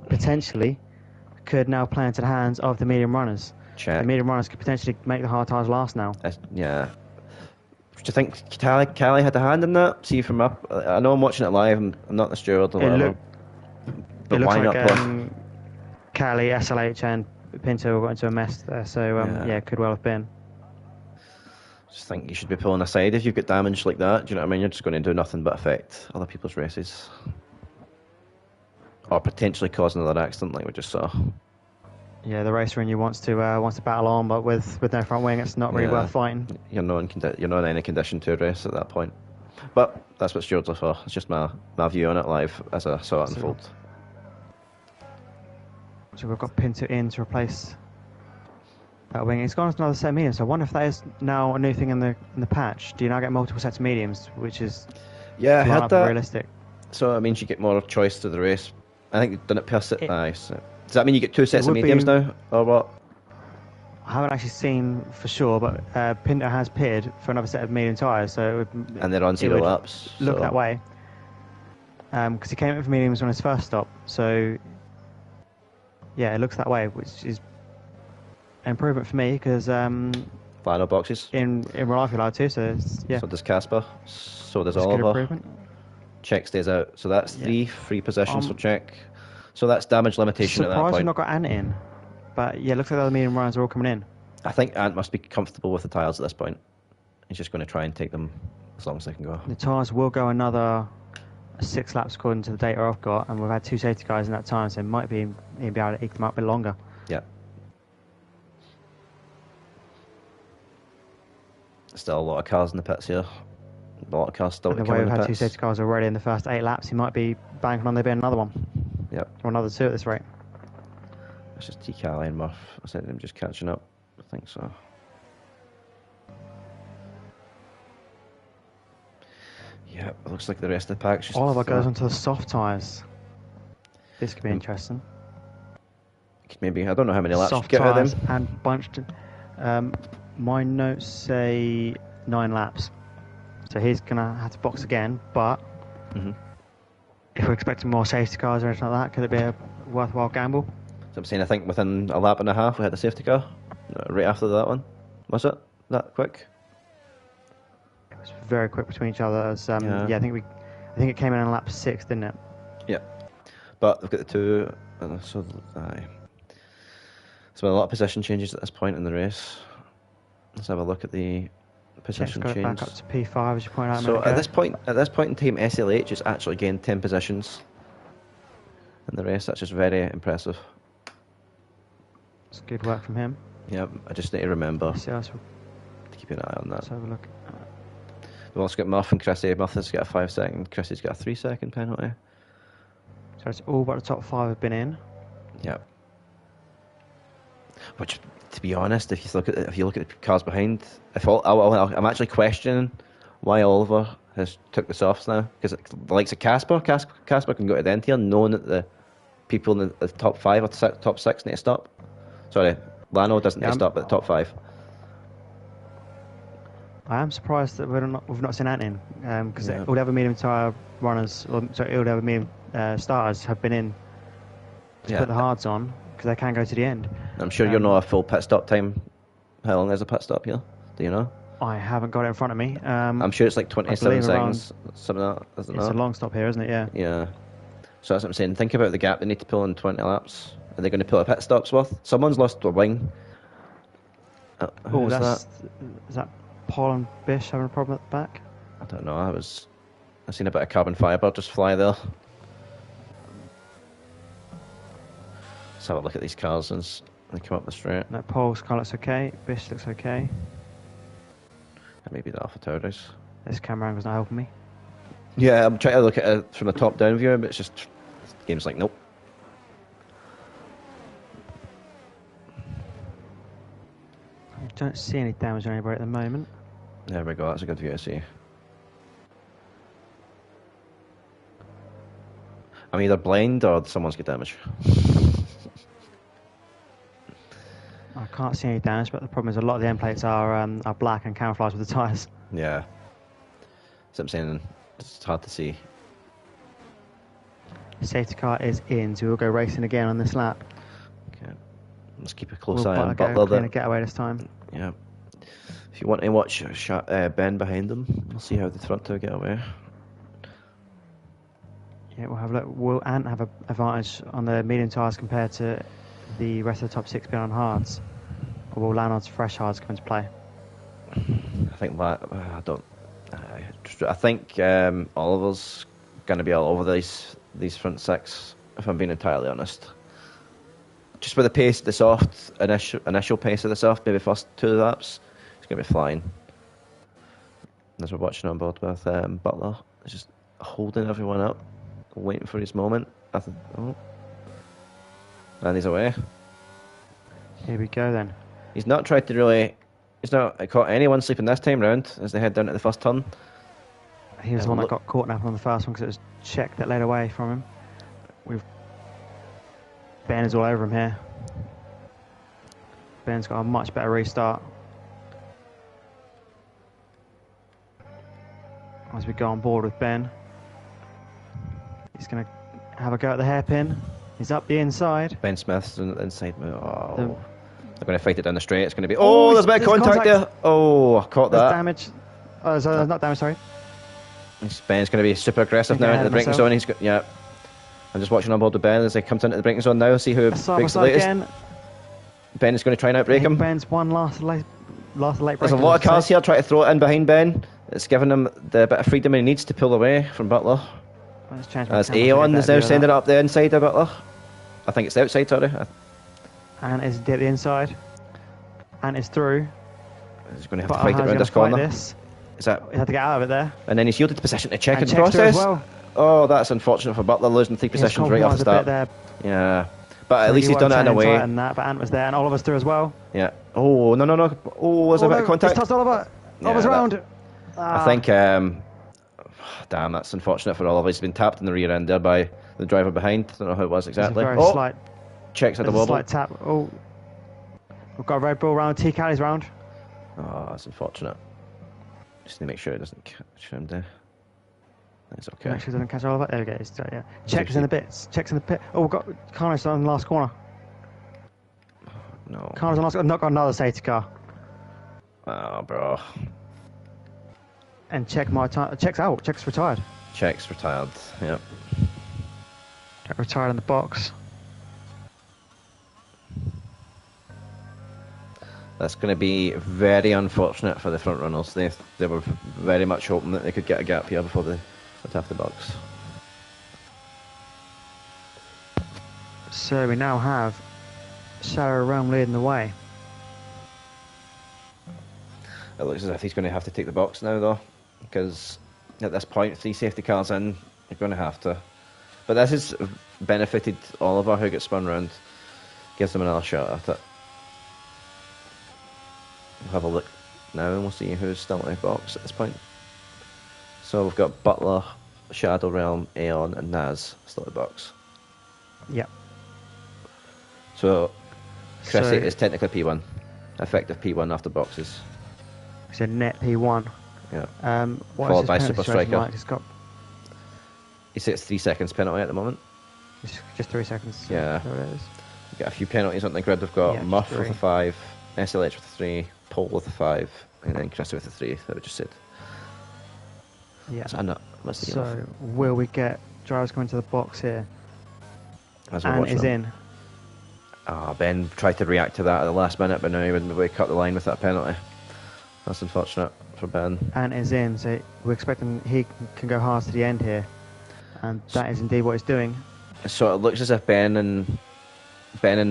B: potentially could now play into the hands of the medium runners.
A: Check.
B: The medium runners could potentially make the hard tires last now.
A: Yeah. Do you think Cali had a hand in that? See from up. I know I'm watching it live. I'm not the steward or whatever.
B: It looks like Cali, SLH, and Pinto got into a mess there. So yeah, it could well have been.
A: Just think you should be pulling aside if you've got damage like that. Do you know what I mean? You're just going to do nothing but affect other people's races, or potentially cause another accident like we just saw.
B: Yeah, the racer in you wants to battle on, but with no front wing, it's not really worth fighting.
A: You're not in any condition to race at that point. But that's what stewards are for. It's just my view on it live as I saw it unfold.
B: So we've got Pinto in to replace that wing. It's gone to another set of mediums. So I wonder if that is now a new thing in the patch. Do you now get multiple sets of mediums, which is
A: I heard that.
B: Realistic.
A: So it means you get more choice to the race. I think you've done it per set. So does that mean you get 2 sets of mediums now, or what?
B: I haven't actually seen for sure, but Pinto has pitted for another set of medium tyres, so
A: and they're on 0 laps.
B: Look that way, because he came in for mediums on his first stop. So yeah, it looks that way, which is an improvement for me because
A: final boxes
B: in real life you're allowed to. So yeah.
A: So does Casper. So does
B: That's
A: Oliver. Check stays out. So that's three free positions for Check. So that's damage limitation at that point.
B: Surprised we've not got Ant in. But yeah, looks like the other medium runners are all coming in.
A: I think Ant must be comfortable with the tyres at this point. He's just going to try and take them as long as they can go.
B: The tyres will go another 6 laps according to the data I've got, and we've had 2 safety cars in that time, so it might be able to eke them up a bit longer.
A: Yeah. Still a lot of cars in the pits here. A lot of cars still to come in the pits.
B: We've had 2 safety cars already in the first 8 laps. He might be banking on there being another one.
A: Yep.
B: Or another 2 at this rate.
A: It's just T-Cali and Murph. I said them just catching up. I think so. Yeah, it looks like the rest of the pack's just...
B: Oliver goes onto the soft tyres. This could be interesting.
A: Maybe, I don't know how many laps
B: soft
A: you get out of
B: them. And bunched. My notes say 9 laps. So he's going to have to box again, but if we're expecting more safety cars or anything like that, could it be a worthwhile gamble?
A: So I'm saying I think within a lap and a half we had the safety car. Right after that one. Was it that quick?
B: It was very quick between each other. As, I think it came in on lap 6, didn't it?
A: Yeah. But they've got the 2. So a lot of position changes at this point in the race. Let's have a look at the position change.
B: Back up to P5 as you point out.
A: So at this point in time, SLH is actually gained 10 positions in the race. That's just very impressive.
B: It's good work from him.
A: Yeah, I just need to remember
B: to
A: keep an eye on that.
B: Let's have a look.
A: We've also got Murph and Chrissy. Murph has got a 5-second. Chrissy's got a 3-second penalty.
B: So it's all but the top 5 have been in.
A: Yeah. Which, to be honest, if you look at the cars behind, I'm actually questioning why Oliver has took the softs now, because the likes of Casper can go to the end here, knowing that the people in the top 5 or top 6 need to stop. Sorry, Lano doesn't need to stop at the top 5.
B: I am surprised that we've not seen Ant in, because all the other medium tyre runners, all the other medium starters have been in to put the hards on, because they can go to the end. I'm
A: sure you know a full pit stop time. How long is a pit stop here? Do you know?
B: I haven't got it in front of me.
A: I'm sure it's like 27 seconds, something like that, isn't it?
B: It's a long stop here, isn't it? Yeah.
A: Yeah. So that's what I'm saying. Think about the gap they need to pull in 20 laps. Are they going to pull a pit stop's worth? Someone's lost a wing.
B: Is that Paul and Bish having a problem at the back?
A: I don't know. I seen a bit of carbon fibre just fly there. Let's have a look at these cars as they come up the straight.
B: No, Paul's car looks okay. Bish looks okay.
A: And maybe the Alpha Tauris.
B: This camera angle's not helping me.
A: Yeah, I'm trying to look at it from a top-down view, but it's just the game's like, nope.
B: don't see any damage on anybody at the moment.
A: There we go, that's a good view to see. I'm either blind or someone's got damage.
B: I can't see any damage, but the problem is a lot of the end plates are black and camouflaged with the tyres.
A: Yeah. That's what I'm saying, it's hard to see.
B: Safety car is in, so we'll go racing again on this lap.
A: Okay. Let's keep a close
B: Will
A: eye on
B: Butler
A: Butler.
B: clean a getaway this time.
A: Yeah. If you want to watch Ben behind them, we'll see how the front two get away.
B: Yeah, we'll have a look. Will Ant have an advantage on the medium tyres compared to the rest of the top 6 being on hards? Or will Lannard's fresh hards come into play?
A: I think that I think Oliver's going to be all over these front 6. If I'm being entirely honest, just with the pace, the soft initial pace of the soft, maybe first 2 laps, it's going to be flying. As we're watching on board with Butler, he's just holding everyone up, waiting for his moment. And he's away.
B: Here we go then.
A: He's not tried to really. He's not caught anyone sleeping this time round as they head down to the first turn.
B: He was the one that got caught napping on the first one because it was Czech that led away from him. Ben is all over him here. Ben's got a much better restart. As we go on board with Ben, he's going to have a go at the hairpin. He's up the inside.
A: Ben Smith's inside. Oh. They're going to fight it down the straight. It's going to be. There's a bit of contact there. Oh, I caught that.
B: There's damage. Oh, there's not damage, sorry.
A: Ben's going to be super aggressive now into the braking zone. He's got, yeah. I'm just watching on board with Ben as he comes into the braking zone now. See who breaks the latest. Again. Ben is going to try and outbrake him.
B: Ben's one last late break.
A: There's a lot of cars here trying to throw it in behind Ben. It's giving him the bit of freedom he needs to pull away from Butler. As Aeon is now sending it up the inside of Butler. I think it's the outside, sorry.
B: And is at the inside. And it's through.
A: He's going to have to fight it around this corner.
B: Is that? He had to get out of it there.
A: And then he's yielded the position to check in the process.
B: Well.
A: Oh, that's unfortunate for Butler, losing 3 positions right off the start. Yeah. But at least he's done it in a way.
B: But Ant was there, and Oliver's through as well.
A: Yeah. Oh, no. Oh, there's a bit of contact.
B: He's touched Oliver. Oliver's round.
A: I think, damn, that's unfortunate for Oliver. He's been tapped in the rear end there by the driver behind. I don't know who it was exactly.
B: Slight.
A: Checks at the wobble.
B: Slight tap. Oh. We've got a Red Bull round, T Callie's round.
A: Oh, that's unfortunate. Just to make sure it doesn't catch him there. It's okay.
B: Make sure it doesn't catch Oliver. There we go. Yeah. Checks in the bits. Checks in the pit. Oh, we've got Carlos on the last corner.
A: No.
B: Carlos on the last corner. Not got another safety car.
A: Oh, bro.
B: And check my time. Check's out. Check's retired.
A: Check's retired. Yep.
B: Retired in the box.
A: That's going to be very unfortunate for the front runners. They were very much hoping that they could get a gap here before they would have the box.
B: So we now have RAR Round leading the way.
A: It looks as if he's going to have to take the box now, though, because at this point, 3 safety cars in, you're going to have to. But this has benefited Oliver, who gets spun round, gives them another shot at it. We'll have a look now and we'll see who's still in the box at this point. So we've got Butler, Shadow Realm, Aeon and Naz still in the box.
B: Yep.
A: So Chrissy is technically P1. Effective P1 after boxes.
B: So net P1.
A: Yeah.
B: Followed
A: by Super Striker.
B: Like?
A: He sits 3 seconds penalty at the moment.
B: Just 3 seconds.
A: Yeah.
B: There it is.
A: We've got a few penalties on the grid. We've got Muff with a 5, SLH with a 3, Paul with a 5, and then Chrissy with a 3 that we just said.
B: Yeah.
A: So
B: will we get drivers coming to the box here?
A: And is in. Ben tried to react to that at the last minute, but now he wouldn't be able to cut the line with that penalty. That's unfortunate for Ben. And is in, so we're expecting he can go hard to the end here, and that is indeed what he's doing. So it looks as if Ben and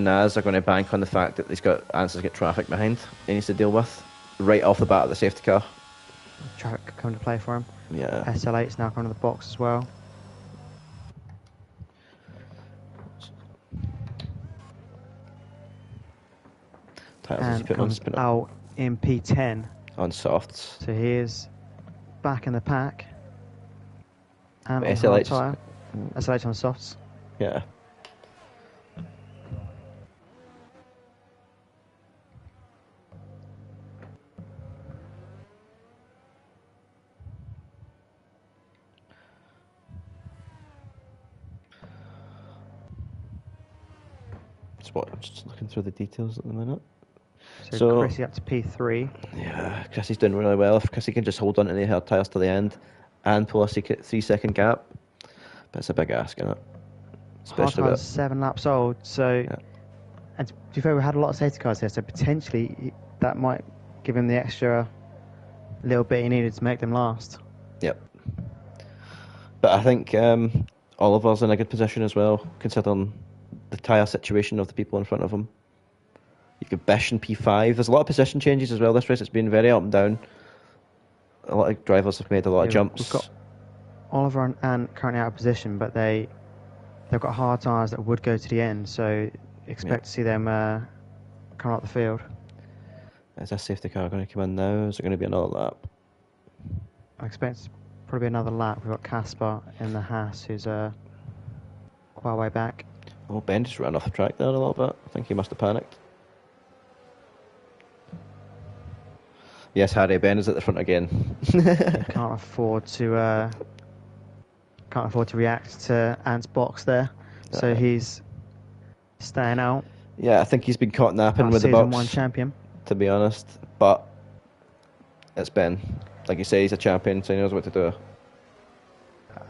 A: Naz are going to bank on the fact that he's got Answer's got traffic behind he needs to deal with right off the bat of the safety car. Traffic could come to play for him. Yeah. SL8's now coming to the box as well. And comes out
B: in P10.
A: On softs.
B: So he is back in the pack. And on hard
A: SLH.
B: tyre. SLH on softs.
A: Yeah. I'm just looking through the details at the minute.
B: So Chrissy up to P3.
A: Yeah, Chrissy's doing really well. If Chrissy can just hold on to the hard tyres to the end and pull a 3-second gap, but it's a big ask, isn't it?
B: Especially hard tyres 7 laps old, so
A: yeah.
B: And to be fair, we had a lot of safety cars here, so potentially that might give him the extra little bit he needed to make them last.
A: Yep. But I think Oliver's in a good position as well, considering the tyre situation of the people in front of him. You could Bish in P5. There's a lot of position changes as well this race. It's been very up and down. A lot of drivers have made a lot of jumps.
B: We've got Oliver and Ant currently out of position, but they've got hard tyres that would go to the end, so expect to see them come up the field.
A: Is this safety car going to come in now? Is it going to be another lap?
B: I expect probably another lap. We've got Caspar in the Haas, who's quite a way back.
A: Oh, Ben just ran off the track there a little bit. I think he must have panicked. Yes, Harry, Ben is at the front again.
B: Can't afford to react to Ant's box there, so he's staying out.
A: Yeah, I think he's been caught napping with the box.
B: Season 1 champion,
A: to be honest, but it's Ben. Like you say, he's a champion, so he knows what to do.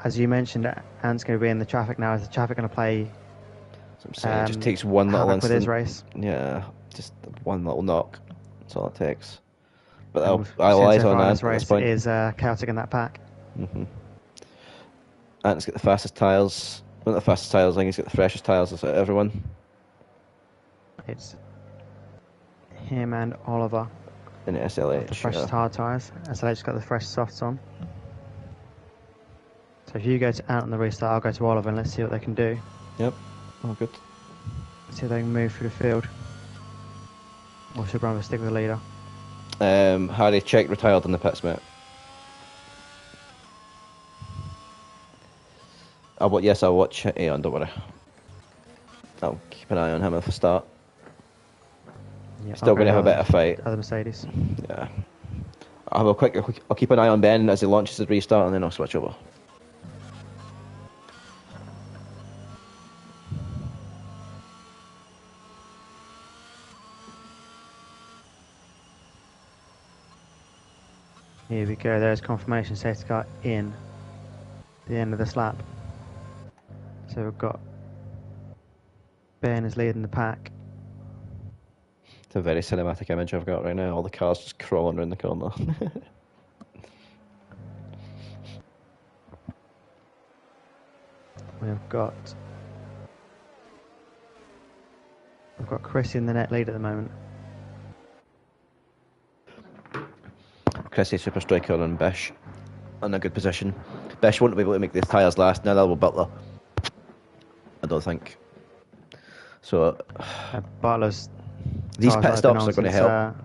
B: As you mentioned, Ant's going to be in the traffic now. Is the traffic going to play?
A: So I'm saying, it just takes one little incident
B: with his race.
A: Yeah, just one little knock. That's all it takes. But I'll eyes on Ant at this point.
B: Is chaotic in that pack.
A: Ant's got the fastest tyres. Not the fastest tyres, I think he's got the freshest tyres out of everyone.
B: It's him and Oliver.
A: In the SLH.
B: The freshest hard tyres. SLH's got the fresh softs on. So if you go to Ant on the restart, I'll go to Oliver and let's see what they can do.
A: Yep. Oh, good.
B: See if they can move through the field. Or should Bromwich stick with the leader?
A: Harry, check retired in the pits, mate. I'll watch Aeon, don't worry. I'll keep an eye on him at the start.
B: Yeah,
A: Still going to have a better fight.
B: Other Mercedes.
A: Yeah. I'll keep an eye on Ben as he launches the restart, and then I'll switch over.
B: Here we go, there's confirmation safety car in the end of this lap. So we've got Ben is leading the pack.
A: It's a very cinematic image I've got right now, all the cars just crawling around the corner.
B: We've got Chris in the net lead at the moment.
A: Chrissy, Super Striker and Bish in a good position. Bish won't be able to make these tyres last, neither will Butler. I don't think. So
B: Butler's
A: these pit stops are going to help.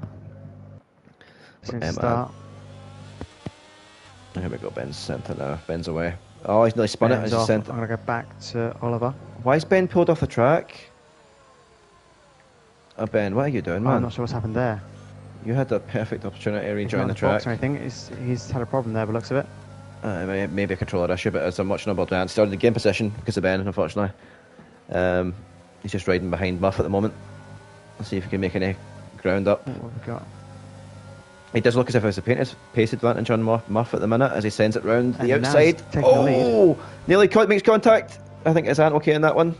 B: Since start.
A: Here we go, Ben's centre now. Ben's away. Oh, he's nearly spun it as he's centre.
B: I'm going to go back to Oliver.
A: Why is Ben pulled off the track? Oh, Ben, what are you doing, man?
B: I'm not sure what's happened there.
A: You had a perfect opportunity to rejoin the track.
B: Or anything. He's had a problem there by the looks of it.
A: Maybe a controller issue, but as I'm watching about Dan, started the game position because of Ben, unfortunately. He's just riding behind Muff at the moment. Let's see if he can make any ground up.
B: What have we got?
A: He does look as if it's a pace advantage on Muff at the minute as he sends it round the outside.
B: Oh,
A: nearly makes contact. I think is Ant okay in that one?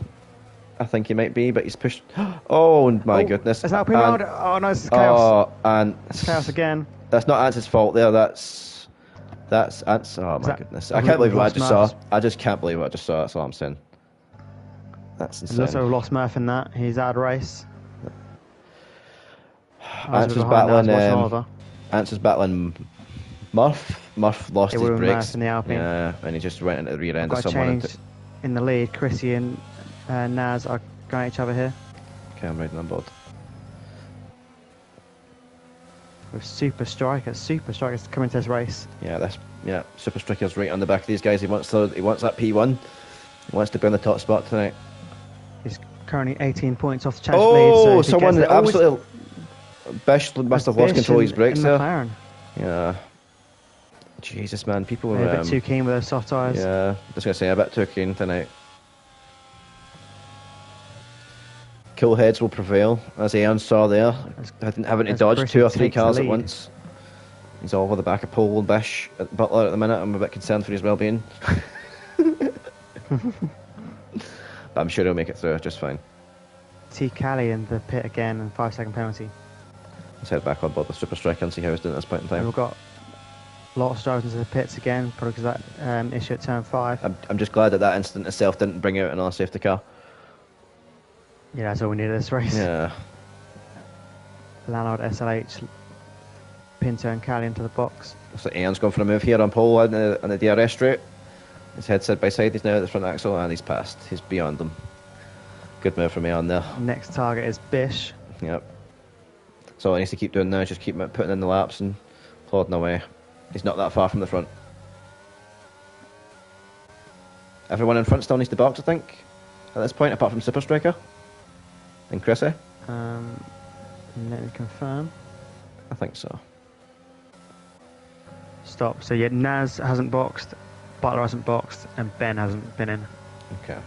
A: I think he might be, but he's pushed. Oh my goodness!
B: Is that Round? Oh no, this is chaos.
A: Oh, and
B: it's chaos again.
A: That's not Ant's fault there. That's Ant's. Oh my goodness! I can't believe what I just saw. I just can't believe what I just saw. That's all I'm saying. That's insane.
B: Looks like we've lost Murph in that. He's out of race.
A: Ants was battling. Ants was battling Murph. Murph lost his brakes.
B: Murph in the Alpine.
A: Yeah, and he just went into the rear end of
B: got
A: someone.
B: Change in the lead. Chrissy and Naz are going at each other here.
A: Okay, I'm riding on board.
B: with Super Strikers. Super Strikers coming to this race.
A: Yeah, Super Striker's right on the back of these guys. He wants that P1. He wants to be on the top spot tonight.
B: He's currently 18 points off the championship lead. So
A: someone absolutely... Bish must have lost control of his brakes there.
B: McLaren.
A: Yeah. Jesus, man, people were...
B: a bit too keen with those soft tyres.
A: Yeah, just going to say, a bit too keen tonight. Cool heads will prevail, as Aeon saw there. Having to dodge 2 or 3 cars at once. He's all over the back of Pole and Bish at Butler at the minute. I'm a bit concerned for his well-being. But I'm sure he'll make it through just fine.
B: T. Cali in the pit again, and 5-second penalty.
A: Let's head back on board with Super Striker and see how he's doing at this point in time.
B: We've got lots of drivers into the pits again, probably because of that issue at turn 5.
A: I'm just glad that incident itself didn't bring out another safety car.
B: Yeah, that's all we needed this race.
A: Yeah.
B: Lanard, SLH, Pinto and Cali into the box.
A: Looks like Ian's gone for a move here on pole on the DRS straight. His head side by side, he's now at the front axle and he's passed. He's beyond them. Good move from Ian there.
B: Next target is Bish.
A: Yep. So all he needs to keep doing now is just keep putting in the laps and plodding away. He's not that far from the front. Everyone in front still needs to box, I think, at this point, apart from Super Striker and Chrissy.
B: Let me confirm.
A: I think so.
B: Stop. So yeah, Naz hasn't boxed, Butler hasn't boxed, and Ben hasn't been in.
A: Okay.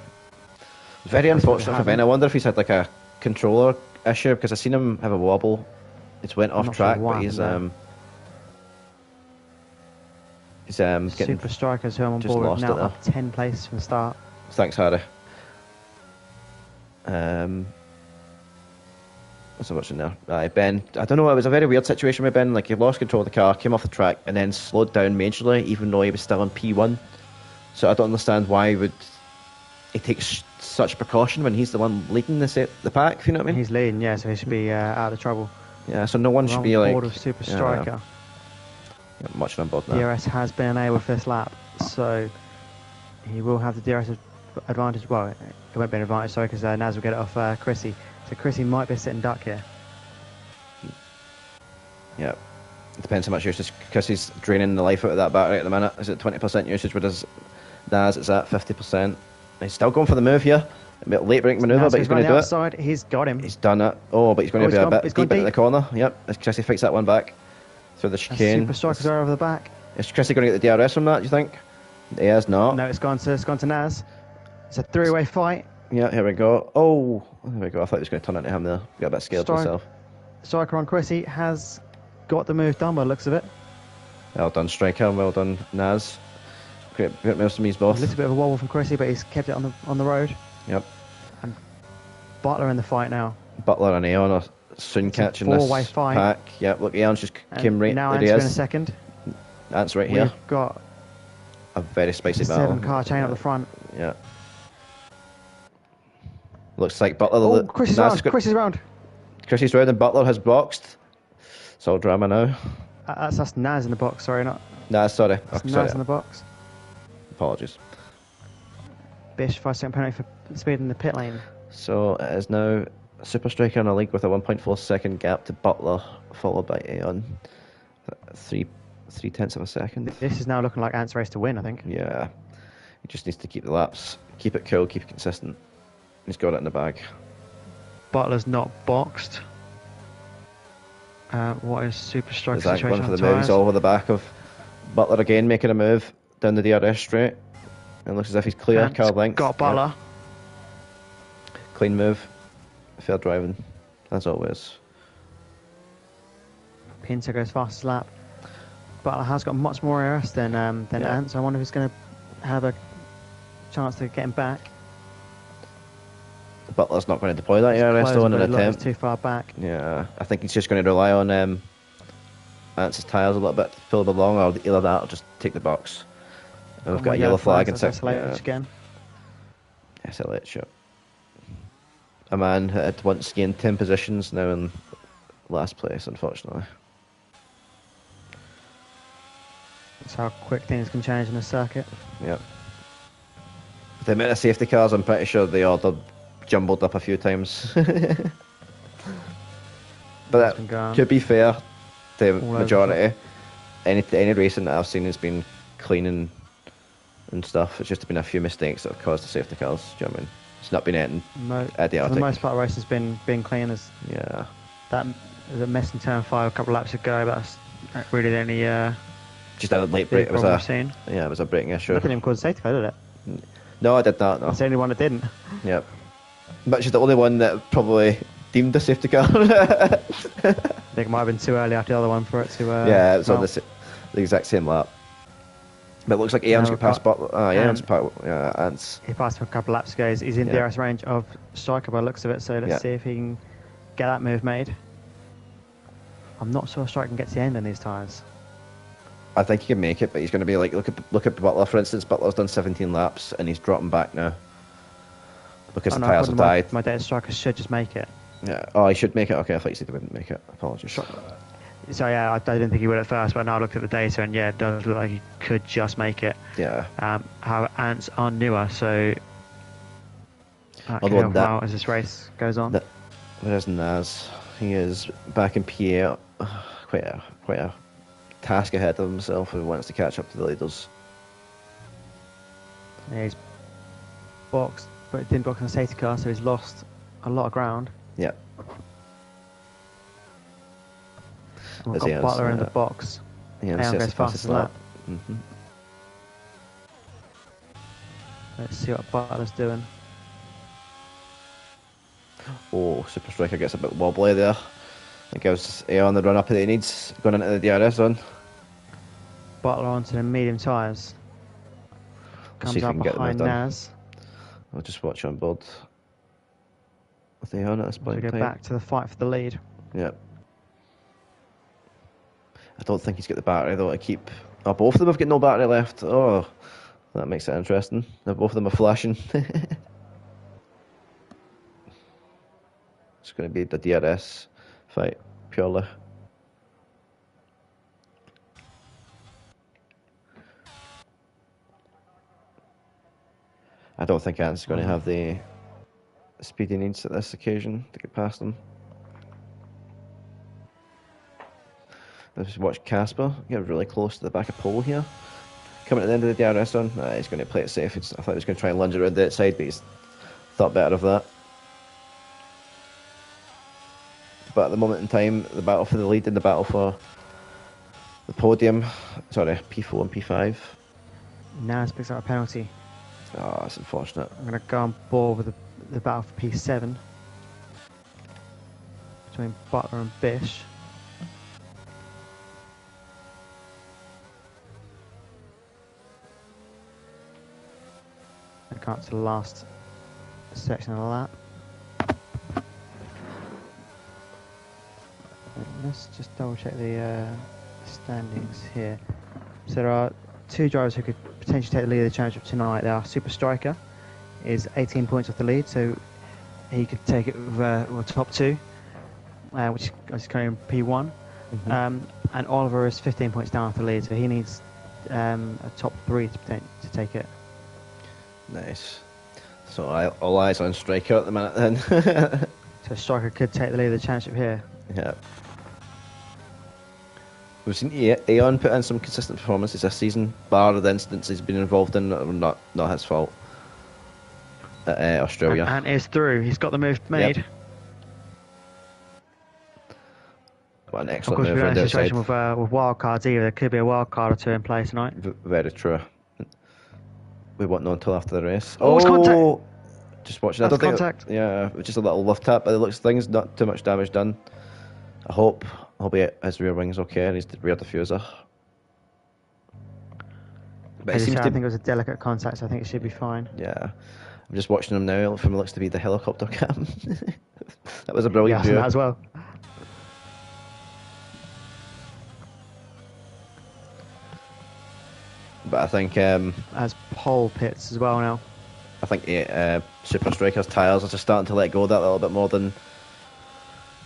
A: Very unfortunate for Ben. I wonder if he's had like a controller issue, because I've seen him have a wobble. It's went off track, but he's getting
B: Super Strikers who I'm on
A: just
B: board
A: lost
B: with now
A: it there.
B: up 10 places from the start.
A: Thanks, Harry. What's I watching now? Ben, I don't know, it was a very weird situation with Ben. Like, he lost control of the car, came off the track, and then slowed down majorly, even though he was still on P1. So I don't understand why he takes such precaution when he's the one leading the pack, if you know what I mean?
B: He's leading, yeah, so he should be out of trouble.
A: Yeah, so no one should be like...
B: board of Super Striker.
A: Yeah, much on board now.
B: DRS has been enabled for this lap, so he will have the DRS advantage. Well, it won't be an advantage, sorry, because Naz will get it off Chrissy. So Chrissy might be a sitting duck here.
A: Yeah. It depends how much usage Chrissy's draining the life out of that battery at the minute. Is it 20% usage, whereas Naz it's at 50%. He's still going for the move here. A bit late break manoeuvre, but he's going to do
B: outside. He's got him.
A: He's done it. Oh, but he's going to be a bit deep into the corner. Yep, as Chrissy fights that one back through the chicane.
B: Super Strikers are over the back.
A: Is Chrissy going to get the DRS from that, do you think? He is not.
B: No, it's gone to Naz. It's a three-way fight.
A: Yeah, here we go. Oh, there we go. I thought he was going to turn into him there. Got a bit scared himself.
B: Striker on Chrissy has got the move done by the looks of it.
A: Well done, Striker, and well done, Naz. Great moves from these both.
B: A little bit of a wobble from Chrissy, but he's kept it on the road.
A: Yep.
B: And Butler in the fight now.
A: Butler and Aeon are soon catching this
B: fight.
A: pack. Yep, look, Aeon's just came right
B: now
A: there. He is.
B: In a second.
A: Ants right here.
B: We've got
A: a very spicy
B: a
A: battle.
B: 7-car chain up the front.
A: Yeah. Looks like Butler...
B: Chrissy's round.
A: Chrissy's round and Butler has boxed. It's all drama now.
B: That's Naz in the box, sorry, not...
A: Naz, sorry.
B: That's
A: sorry.
B: Naz in the box.
A: Apologies.
B: Bish, 5-second penalty for speed in the pit lane.
A: So it is now Super Striker in a league with a 1.4 second gap to Butler, followed by Aeon. 3/10 of a second.
B: This is now looking like Ant's race to win, I think.
A: Yeah. He just needs to keep the laps, keep it cool, keep it consistent. He's got it in the bag.
B: Butler's not boxed. What is Super Striker's
A: Zach
B: situation
A: going for
B: on
A: the move. He's
B: tyres?
A: all over the back of Butler again, making a move down the DRS straight. And looks as if he's clear.
B: Ant's
A: car length.
B: got Butler.
A: Yep. Clean move. Fair driving, as always.
B: Pinto goes fastest lap. Butler has got much more RS than Ant, so I wonder if he's going to have a chance to get him back.
A: Butler's not going to deploy that RS though in an attempt.
B: Too far back.
A: Yeah, I think he's just going to rely on Ant's tyres a little bit to pull them along, or either that or just take the box. And we've got a yellow flag and six.
B: Again.
A: SLH, sure. A man who had once gained 10 positions, now in last place, unfortunately.
B: That's how quick things can change in a circuit.
A: Yep. The amount of safety cars, I'm pretty sure they ordered jumbled up a few times. But that, to be fair, the
B: over the
A: majority. Any racing that I've seen has been clean and stuff. It's just been a few mistakes that have caused the safety cars. Do you know what I mean? It's not been anything idiotic.
B: For the most part, the race has been clean. As
A: Yeah.
B: that was a mess in turn 5 a couple of laps ago, but that's really the only
A: Just a late break. It was
B: it
A: was a braking issue.
B: didn't even cause a safety car, did it?
A: No, I did not. No.
B: That's the only one that didn't.
A: Yep. But she's the only one that probably deemed a safety car.
B: I think it might have been too early after the other one for it to.
A: Yeah, it's on the exact same lap. But it looks like Ian's got past Butler. Ian's part. Yeah, and
B: he passed him a couple of laps ago. He's in DRS range of Striker by the looks of it. So let's see if he can get that move made. I'm not sure Striker can get to the end on these tyres.
A: I think he can make it, but he's going to be like, look at Butler, for instance. Butler's done 17 laps and he's dropping back now because the tyres have died.
B: My data Striker should just make it.
A: Yeah. Oh, he should make it. Okay, I thought you said he wouldn't make it. Apologies.
B: So yeah, I didn't think he would at first, but now I looked at the data and it does look like he could just make it.
A: Yeah.
B: How ants are newer, so that could help out as this race goes on.
A: There's Naz. He is back in PA. Quite a task ahead of himself if he wants to catch up to the leaders.
B: Yeah, he's boxed, but didn't box in the safety car, so he's lost a lot of ground.
A: Yeah.
B: And we've got Butler in the box.
A: Yeah,
B: Aon goes fast as that.
A: Mm-hmm.
B: Let's see what Butler's doing.
A: Oh, Super Striker gets a bit wobbly there. It gives Aon the run up that he needs going into the DRS zone.
B: Butler onto the medium tyres. Comes up behind Naz.
A: I'll just watch on board with Aon at this point.
B: We go back to the fight for the lead.
A: Yeah. I don't think he's got the battery though to keep. Oh, both of them have got no battery left. Oh, that makes it interesting. Both of them are flashing. It's going to be the DRS fight purely. I don't think Ant's going to have the speed he needs at this occasion to get past them. Let's just watch Casper get really close to the back of pole here. Coming to the end of the DRS run, he's going to play it safe. I thought he was going to try and lunge around the outside, but he's thought better of that. But at the moment in time, the battle for the lead and the battle for the podium, sorry, P4 and P5.
B: Naz picks up a penalty.
A: Oh, that's unfortunate.
B: I'm going to go on board with the battle for P7 between Butler and Bish. I come up to the last section of the lap. Let's just double check the standings here. So there are two drivers who could potentially take the lead of the championship tonight. They are Super Striker, is 18 points off the lead, so he could take it with top two, which is currently in P1. Mm-hmm. And Oliver is 15 points down off the lead, so he needs a top three to take it.
A: Nice. So all eyes on Striker at the minute then.
B: So Striker could take the lead of the championship here.
A: Yeah. We've seen Aon put in some consistent performances this season, bar the incidents he's been involved in that were not his fault at Australia.
B: And is through. He's got the move made.
A: Yep. What an excellent
B: of course,
A: move
B: we're
A: around
B: in
A: the
B: a situation
A: outside.
B: with wild cards either. There could be a wild card or two in play tonight.
A: Very true. We won't know until after the race.
B: Oh, it's contact!
A: Just watching.
B: That's
A: I don't
B: contact.
A: think. Yeah, just a little left tap. But it looks things not too much damage done. I hope his rear wing's okay and his rear diffuser. But it seems
B: I think it was a delicate contact, so I think it should be fine.
A: Yeah, I'm just watching him now. From it looks to be the helicopter cam. That was a brilliant view.
B: That as well.
A: But I think
B: as pole pits as well now.
A: I think Super Striker's tyres are just starting to let go that little bit more than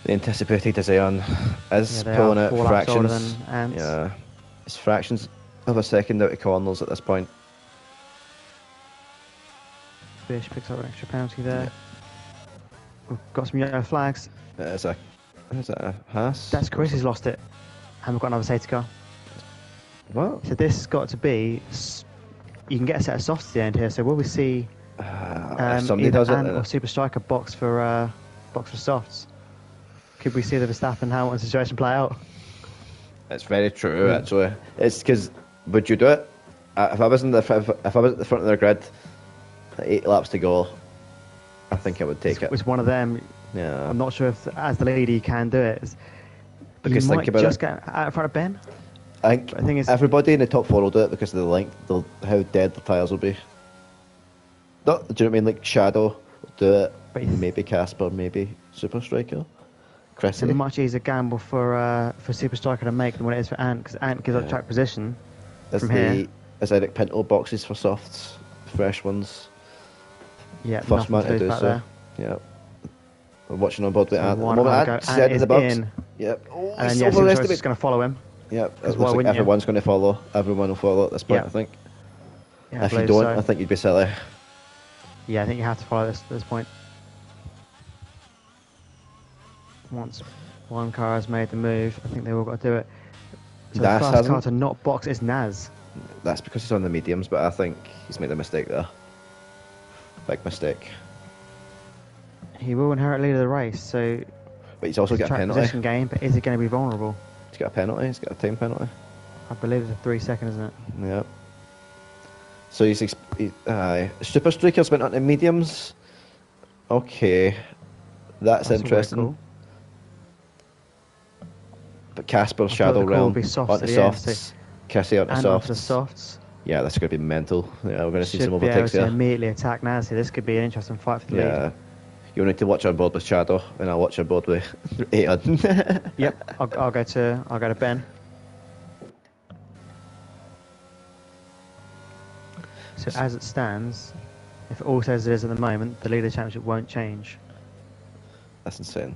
A: they anticipated, as Aon is pulling out fractions. Yeah, it's fractions of a second out of corners at this point.
B: Bish picks up an extra penalty there. Yeah. We've got some yellow flags.
A: Is that a Haas?
B: That's Chris who's lost it. And we've got another safety car.
A: What?
B: So this has got to be... You can get a set of softs at the end here, so will we see
A: If somebody
B: either
A: does it,
B: Ant
A: then
B: or Super Striker box for softs? Could we see the Verstappen Hamilton situation play out?
A: it's very true, actually. It's because, would you do it? If I was if I was at the front of the grid, 8 laps to go, I think I would take it.
B: It's one of them.
A: Yeah.
B: I'm not sure if, as the leader, you can do it.
A: Because
B: you
A: think
B: might
A: about
B: just
A: it.
B: get out in front of Ben.
A: I think
B: But the thing is,
A: everybody in the top 4 will do it because of the length, how dead the tyres will be. No, do you know what I mean? Like Shadow will do it,
B: But
A: maybe Casper, maybe Super Striker,
B: it's
A: Chrissy.
B: a much easier gamble for Super Striker to make than what it is for Ant, because Ant gives up track position from here.
A: Is Eric Pinto boxes for softs, fresh ones.
B: Yeah,
A: First man to do
B: back
A: so.
B: there.
A: Yeah. We're watching on board with
B: So
A: Ant.
B: one
A: Moment,
B: hour
A: Ant
B: ago,
A: said
B: Ant
A: in
B: is
A: the box.
B: in.
A: Yep. Oh,
B: And
A: he's
B: then,
A: so
B: Super Striker's
A: overestimated.
B: just going to follow him.
A: Yep. It
B: 'Cause
A: looks
B: why
A: like
B: wouldn't you?
A: everyone's going to follow. Everyone will follow at this point,
B: Yeah.
A: I think.
B: Yeah,
A: If you
B: believe
A: don't,
B: so.
A: I think you'd be silly.
B: Yeah, I think you have to follow this at this point. Once one car has made the move, I think they've all got to do it. So
A: Nas
B: the first car
A: hasn't.
B: to not box is Naz.
A: That's because he's on the mediums, but I think he's made a mistake there. Big mistake.
B: He will inherit lead of the race, so
A: But he's also
B: it's a
A: got a
B: track
A: penalty.
B: position game, but is he going to be vulnerable?
A: He's got a penalty. He's got a time penalty.
B: I believe it's a 3 second, isn't it?
A: Yeah. So Super Strikers went on to mediums. Okay. That's
B: That's
A: interesting.
B: cool.
A: But Casper,
B: I thought
A: Shadow
B: the call
A: Realm,
B: would be softs
A: onto
B: at the end,
A: softs. Kissy onto
B: And
A: softs.
B: after the softs,
A: Yeah, that's going to be mental. Yeah, we're going to see
B: should
A: some
B: be able
A: overtakes
B: to
A: here.
B: immediately attack Naz here. This could be an interesting fight for the lead.
A: Yeah. You'll need to watch on board with Shadow, and I'll watch on board with Aiden.
B: Yep, I'll go to Ben. So as it stands, if it all says it is at the moment, the leader championship won't change.
A: That's insane.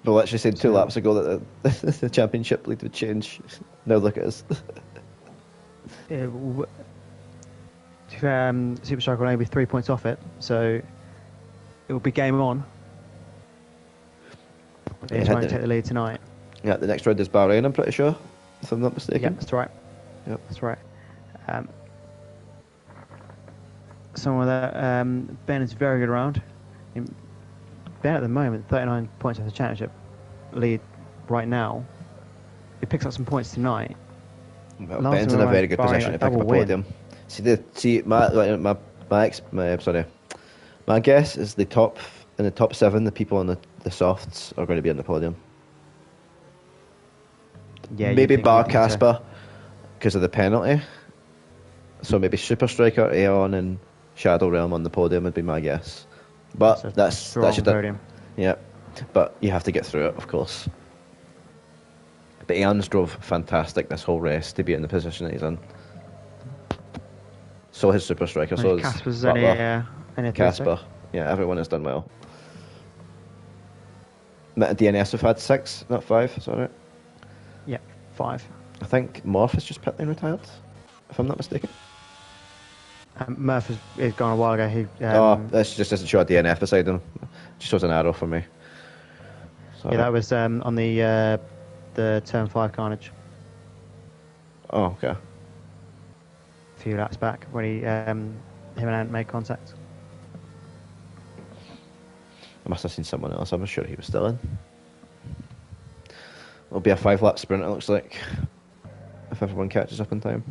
A: But literally said 2
B: So-
A: laps ago that the championship lead would change. Now look at us.
B: Super Striker will only be 3 points off it, so it will be game on.
A: Yeah,
B: He's trying to take the lead tonight.
A: Yeah, the next round is Bahrain, I'm pretty sure, if I'm not mistaken.
B: Yeah, that's right.
A: Yep.
B: That's right. Someone that Ben is very good around. Ben at the moment, 39 points off the championship lead right now. If he picks up some points tonight,
A: Well,
B: Last
A: Ben's in
B: time
A: a very
B: around,
A: good
B: Bahrain,
A: position to
B: a
A: pick up a
B: double win.
A: podium. My guess is in the top 7, the people on the softs are going to be on the podium.
B: yeah,
A: Maybe
B: you'd
A: bar
B: think so.
A: Casper because of the penalty. So maybe Super Striker, Aeon, and Shadow Realm on the podium would be my guess. But
B: a
A: that's
B: strong
A: your
B: podium.
A: Yeah, but you have to get through it, of course. But Aeon's drove fantastic this whole race to be in the position that he's in. So his Super Striker, so his
B: Casper's
A: Butler,
B: only a
A: Casper. Yeah, everyone has done well. DNS have had 6, not 5, is that right?
B: Yeah, 5.
A: I think Morph has just pit lane retired, if I'm not mistaken.
B: Murph is gone a while ago. He
A: This just doesn't show a DNF beside him. Just shows an arrow for me. So,
B: yeah, that was on the turn 5 carnage
A: Oh, okay.
B: a few laps back when him and Ant made contact.
A: I must have seen someone else. I'm not sure he was still in. It'll be a 5-lap sprint, it looks like, if everyone catches up in time.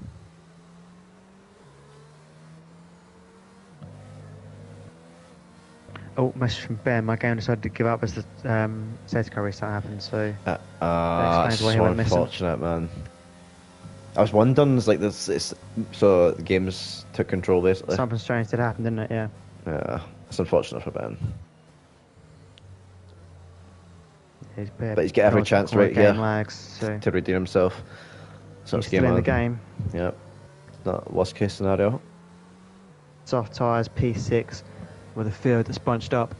B: Oh, message from Ben. My game decided to give up as the safety car restart happened. So
A: That's
B: explains why he
A: so
B: went missing.
A: unfortunate, man. I was wondering, like this. So the games took control basically.
B: something strange did happen, didn't it? Yeah.
A: Yeah, it's unfortunate for Ben, but he's got every chance right
B: game
A: here
B: lags, so
A: to redeem himself. So
B: he's
A: it's
B: still
A: game
B: in
A: on.
B: the game.
A: Yep. Not worst case scenario.
B: Soft tyres, P6, with a field that's bunched up.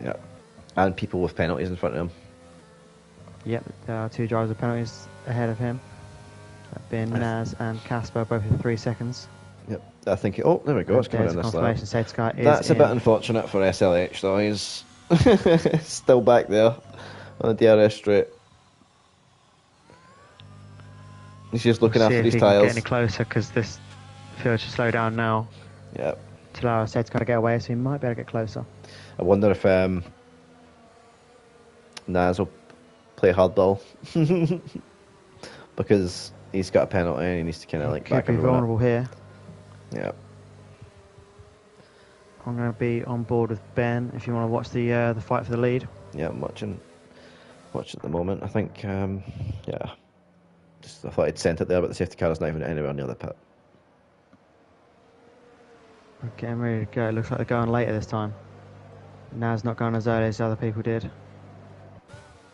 A: Yep. And people with penalties in front of him.
B: Yep, there are 2 drivers with penalties ahead of him. That being Naz and Casper, both with 3 seconds.
A: Yep. I think. Oh, there we go. It's coming
B: There's
A: in
B: a
A: this
B: confirmation
A: lap.
B: safety car is
A: That's a
B: in.
A: bit unfortunate for SLH though. He's still back there on the DRS straight. He's just looking
B: See
A: after
B: if
A: these
B: he can get
A: tyres.
B: any closer because this field should slow down now.
A: Yeah.
B: To allow Stead's got to get away, so he might be able to get closer.
A: I wonder if Naz will play hardball because he's got a penalty and he needs to kind of like
B: Could
A: back
B: be
A: everyone
B: vulnerable here.
A: up. Yeah.
B: I'm going to be on board with Ben if you want to watch the fight for the lead.
A: Yeah, I'm watching at the moment. I think, yeah. I thought I'd sent it there, but the safety car is not even anywhere near the pit.
B: We're getting ready to go. It looks like they're going later this time. Naz not going as early as other people did.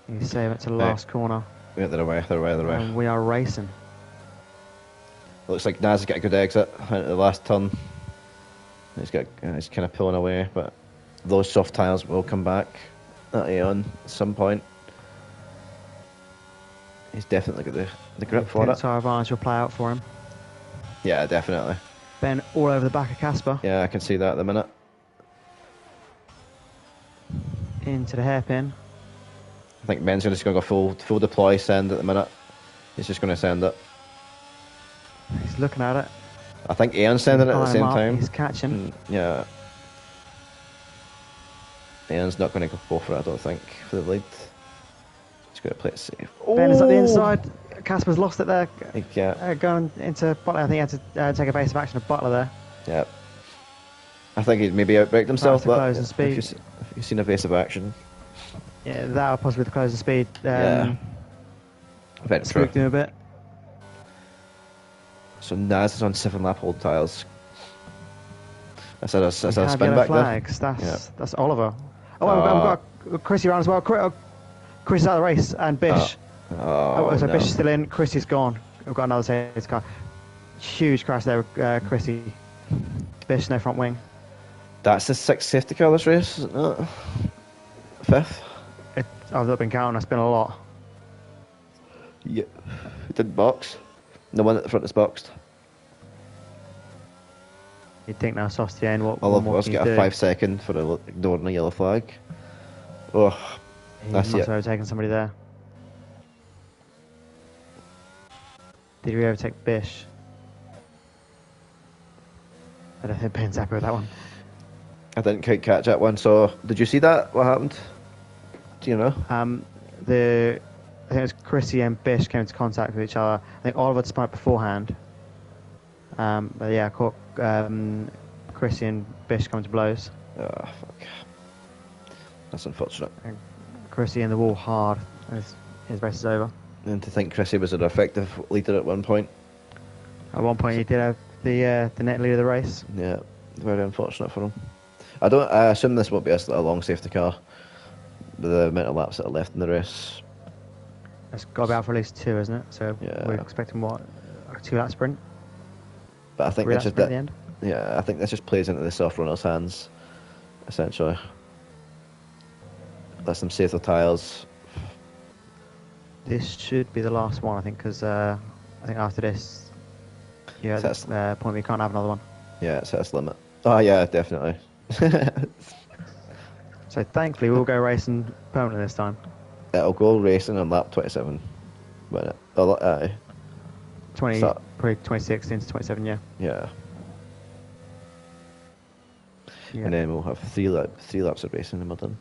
B: He's saving it to the last corner.
A: Yeah, they're away.
B: And we are racing.
A: Looks like Naz has got a good exit at the last turn. He's kind of pulling away, but those soft tyres will come back at Aeon at some point. He's definitely got the grip for it.
B: Tyre advantage will play out for him.
A: Yeah, definitely.
B: Ben all over the back of Casper.
A: Yeah, I can see that at the minute.
B: Into the hairpin.
A: I think Ben's just going to go full deploy send at the minute. He's just going to send it.
B: He's looking at it.
A: I think Aeon's sending it at the same time.
B: He's catching.
A: Yeah. Aeon's not going to go for it, I don't think, for the lead. He's going to play it safe.
B: Ben is at the inside. Casper's lost it there.
A: Yeah.
B: Going into Butler. I think he had to take evasive action of Butler there.
A: Yeah. I think he'd maybe outbraked himself,
B: That's the
A: but
B: closing speed.
A: if you've seen evasive action.
B: Yeah, that or possibly the closing speed.
A: Yeah. Very true.
B: Spooked him a bit.
A: So Naz is on 7-lap hold tyres. That's a spin
B: Yellow
A: back
B: flags.
A: there.
B: That's Oliver. Oh, we've got Chrissy around as well. Chris out of the race and Bish. So
A: No.
B: Bish is still in. Chrissy's gone. We've got another safety car. Huge crash there with Chrissy. Bish no front wing.
A: That's the 6th safety car this race, isn't it? 5th?
B: I've not been counting. It's been a lot.
A: Yeah. It didn't box. The one at the front is boxed.
B: You'd think now, soft to the end. What
A: All
B: more
A: of us
B: can
A: get
B: you
A: a
B: do?
A: 5-second for ignoring a yellow flag. Oh,
B: He
A: that's
B: must
A: it.
B: have overtaken somebody there. Did we overtake Bish? I don't think Ben's happy with that one.
A: I didn't quite catch that one. So, did you see that? What happened? Do you know?
B: I think it was Chrissy and Bish came into contact with each other. I think Oliver spun it beforehand. But yeah, I caught Chrissy and Bish coming to blows.
A: Oh, fuck. That's unfortunate.
B: And Chrissy in the wall hard. And his race is over.
A: And to think Chrissy was an effective leader at one point.
B: At one point, he did have the net lead of the race.
A: Yeah, very unfortunate for him. I assume this won't be a long safety car. With the amount of laps that are left in the race.
B: It's got to be out for at least 2, isn't it? So
A: Yeah.
B: we're expecting what? A 2-lap sprint?
A: But I think
B: 3-lap
A: that's just
B: sprint at the end?
A: Yeah, I think this just plays into the soft runner's hands, essentially. Lets them save their tyres.
B: This should be the last one, I think, because I think after this, yeah,
A: So
B: that's the point we can't have another one.
A: Yeah, it's its limit. Oh yeah, definitely.
B: So thankfully, we'll go racing permanently this time.
A: It'll go racing on lap 27. Won't it? Oh,
B: 20,
A: So-
B: probably 26 into 27, yeah.
A: yeah.
B: Yeah.
A: And then we'll have three laps of racing and we're done.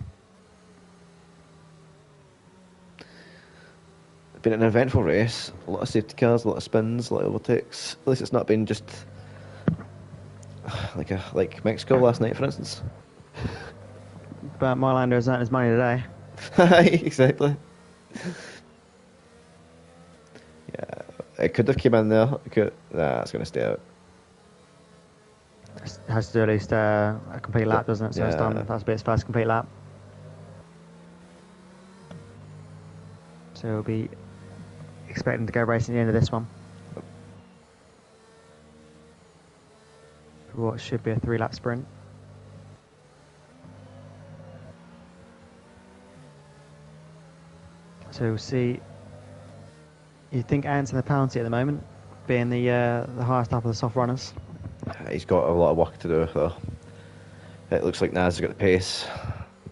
A: It's been an eventful race. A lot of safety cars, a lot of spins, a lot of overtakes. At least it's not been just like Mexico last night, for instance.
B: But Mylander has earned his money today.
A: Exactly. Yeah, it could have came in there. Nah, it's going to stay out.
B: It has to do at least a complete lap, doesn't it? So it's
A: Yeah.
B: done. That's to be its first complete lap. So we'll be expecting to go racing at the end of this one. For what should be a 3-lap sprint. So we'll see. You'd think Ant's in the penalty at the moment, being the highest up of the soft runners.
A: He's got a lot of work to do, though. It looks like Naz has got the pace,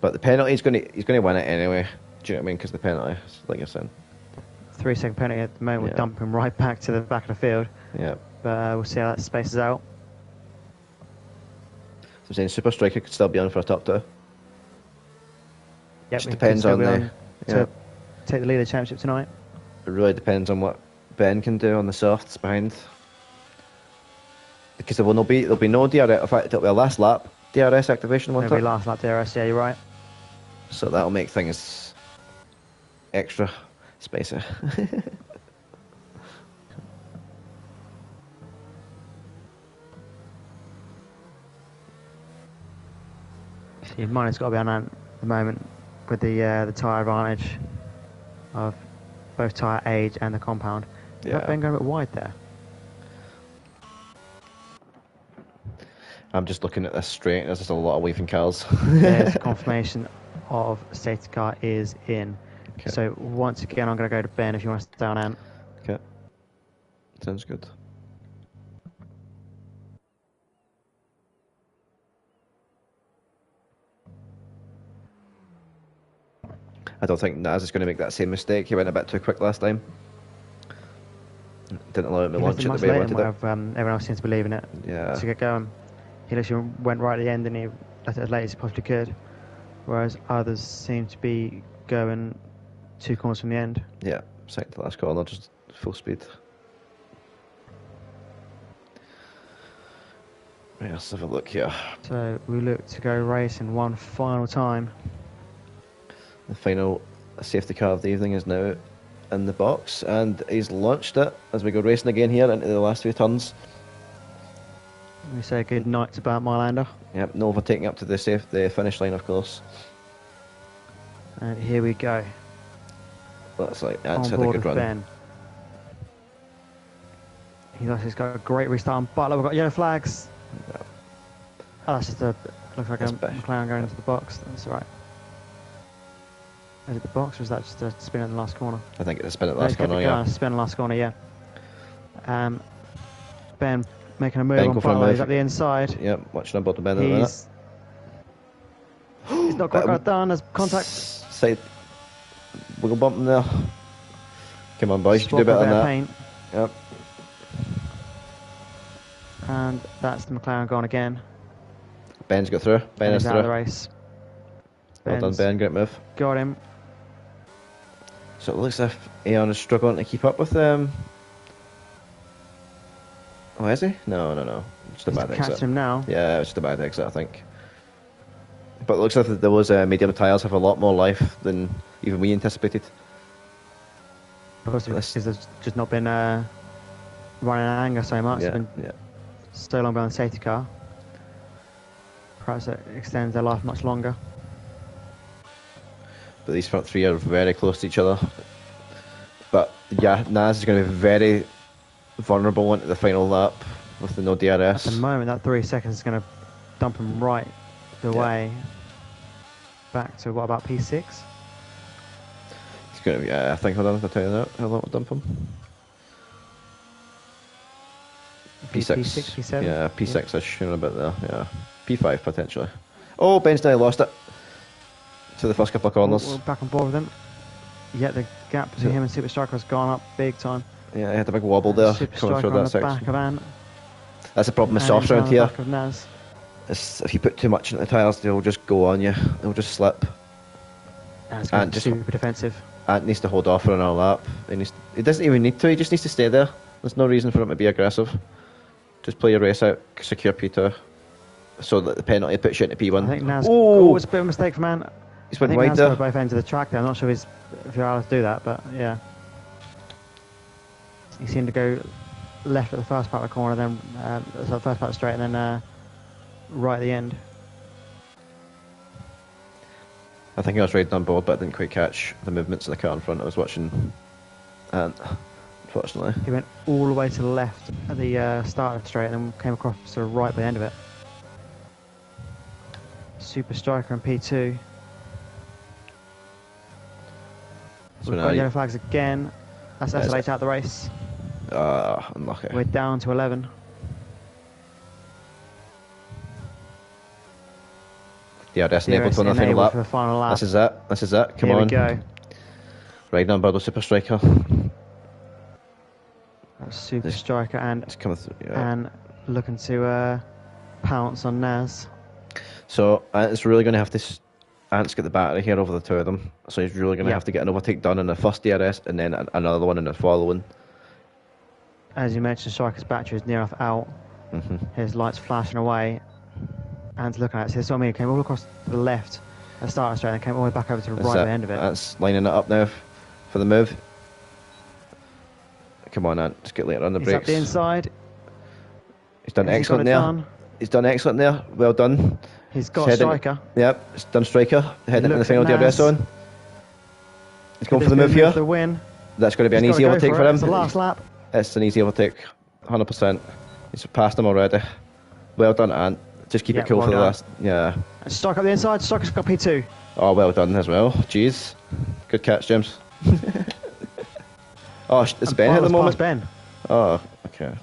A: but the penalty he's going to win it anyway. Do you know what I mean? Because the penalty, like you're saying.
B: 3-second penalty at the moment.
A: Yeah.
B: We're dumping right back to the back of the field.
A: Yeah.
B: But we'll see how that spaces out.
A: So I'm saying Super Striker could still be on for a top 2.
B: Yep,
A: Just
B: we
A: depends
B: could still
A: on
B: be
A: the.
B: to take the lead of the championship tonight.
A: It really depends on what Ben can do on the softs behind. Because there'll be no DRS. In fact, it'll be a last lap DRS activation, won't
B: Maybe
A: it?
B: last lap DRS, yeah, you're right.
A: So that'll make things extra spicy.
B: Your money's got to be on that at the moment with the tyre advantage of both tyre age and the compound.
A: Yeah.
B: Ben going a bit wide there.
A: I'm just looking at this straight, and there's just a lot of waving cars.
B: There's confirmation of safety car is in.
A: Okay.
B: So once again, I'm going to go to Ben if you want to stay on Ant.
A: Okay. Sounds good. I don't think Naz is going to make that same mistake. He went a bit too quick last time. Didn't allow him to launch it the way he wanted it.
B: Everyone else seems to believe in it.
A: Yeah.
B: To get going. He literally went right at the end and he left it as late as he possibly could. Whereas others seem to be going 2 corners from the end.
A: Yeah, second to last corner, just full speed. Right, let's have a look here.
B: So we look to go racing one final time.
A: The final safety car of the evening is now in the box, and he's launched it as we go racing again here into the last few turns.
B: We say good night to Bart Mylander.
A: Yep, no overtaking up to the finish line, of course.
B: And here we go.
A: That's like
B: On
A: that's had a
B: board
A: good
B: with
A: run.
B: Ben. He's got a great restart on Butler. We've got yellow flags.
A: Yeah.
B: Oh, that's just a looks like a
A: That's better.
B: McLaren going into the box. That's all right. Is it the box or is that just a spin in the last corner?
A: I think it's a spin at the
B: No,
A: last
B: kept
A: corner,
B: it going,
A: yeah.
B: Spin in the last corner, yeah. Ben making a move
A: Ben
B: on
A: go for a
B: Butler.
A: move.
B: He's up the inside.
A: Yep, watching about the bend at the minute.
B: He's not quite got it done. There's contact.
A: Side wiggle bump in there. Come on, boys, you can do
B: Swap
A: better
B: a
A: than
B: bit of
A: that.
B: paint.
A: Yep.
B: And that's the McLaren gone again.
A: Ben's got through. Ben
B: And
A: is
B: he's out of the
A: through.
B: race.
A: Well done,
B: Ben's
A: Ben. Great move.
B: got him.
A: So it looks as if Aeon is struggling to keep up with them. Oh, is he? No. Just a
B: He's
A: bad
B: catching
A: exit.
B: him now.
A: Yeah, it's just a bad exit, I think. But it looks like those medium tyres have a lot more life than even we anticipated.
B: Possibly
A: This-
B: because there's just not been running at anger so much.
A: Yeah,
B: It's been
A: yeah.
B: so long behind the safety car. Perhaps it extends their life much longer.
A: But these front three are very close to each other. But yeah, Naz is going to be very vulnerable into the final lap with the no
B: At
A: DRS.
B: the moment, that 3 seconds is going to dump him right the
A: Yeah.
B: way back to what about P6?
A: It's going to be, I think, hold on, I'll tell you that. How long will dump him? P6.
B: P6, P7?
A: Yeah, P6-ish, you know, about there, yeah. P5, potentially. Oh, Ben's now lost it. To the first couple of corners.
B: We're back on board with him. Yet the gap between
A: So-
B: him and Super Striker has gone up big time.
A: Yeah, he had a big wobble there
B: Super
A: coming
B: Striker
A: through
B: on
A: that
B: the
A: section.
B: back of Ant.
A: That's the problem with
B: and
A: softs
B: on
A: around
B: the
A: here.
B: back of Naz.
A: If you put too much into the tyres, they'll just go on you. They'll just slip.
B: That's going
A: And
B: to be
A: just-
B: super defensive.
A: Ant needs to hold off for another lap. He doesn't even need to, he just needs to stay there. There's no reason for him to be aggressive. Just play your race out, secure P2. So that the penalty puts you into P1.
B: I think Naz.
A: Oh!
B: Oh, it's a bit of a mistake from Ant.
A: He's
B: I
A: went
B: think
A: wide
B: Naz
A: there.
B: got both ends of the track there. I'm not sure if you're allowed to do that, but yeah. He seemed to go left at the first part of the corner, then so the first part straight, and then right at the end.
A: I think I was riding on board, but I didn't quite catch the movements of the car in front. I was watching Ant, unfortunately.
B: He went all the way to the left at the start of the straight, and then came across to the right by the end of it. Super Striker and P2.
A: So
B: We've
A: now
B: got
A: you-
B: yellow flags again. That's
A: Yes.
B: SLH out the race.
A: Unlucky.
B: We're down to 11.
A: DRS enabled on the final
B: enabled
A: lap.
B: for the final lap.
A: This is it. Come
B: Here
A: on.
B: we go.
A: Riding on board with Super Striker.
B: Super Striker
A: It's coming through. Yeah.
B: and looking to pounce on Naz.
A: So it's really going to have to. Ant's got the battery here over the two of them, so he's really going to have to get an overtake done in the first DRS and then another one in the following.
B: As you mentioned, Striker's battery is near enough out. His lights flashing away. Ant's looking at it. So this is what I mean. He came all across to the left at the start of straight and came all the way back over to the right at the end of it.
A: That's lining it up now for the move. Come on, Ant. Just get later on the
B: He's
A: brakes.
B: up the inside.
A: He's done excellent there. He's done excellent there. Well done.
B: He's got Striker.
A: Yep, he's done Striker. Heading into the final DRS
B: Naz.
A: zone. He's going for the move here.
B: The win.
A: That's going to be an easy overtake for him.
B: It's the last lap.
A: It's an easy overtake, 100%. He's passed him already. Well done, Ant. Just keep it cool for the last. Yeah.
B: And Striker up the inside. Striker's got P2.
A: Oh, well done as well. Jeez. Good catch, James. Oh, it's Ben at the moment.
B: Ben.
A: Oh, okay.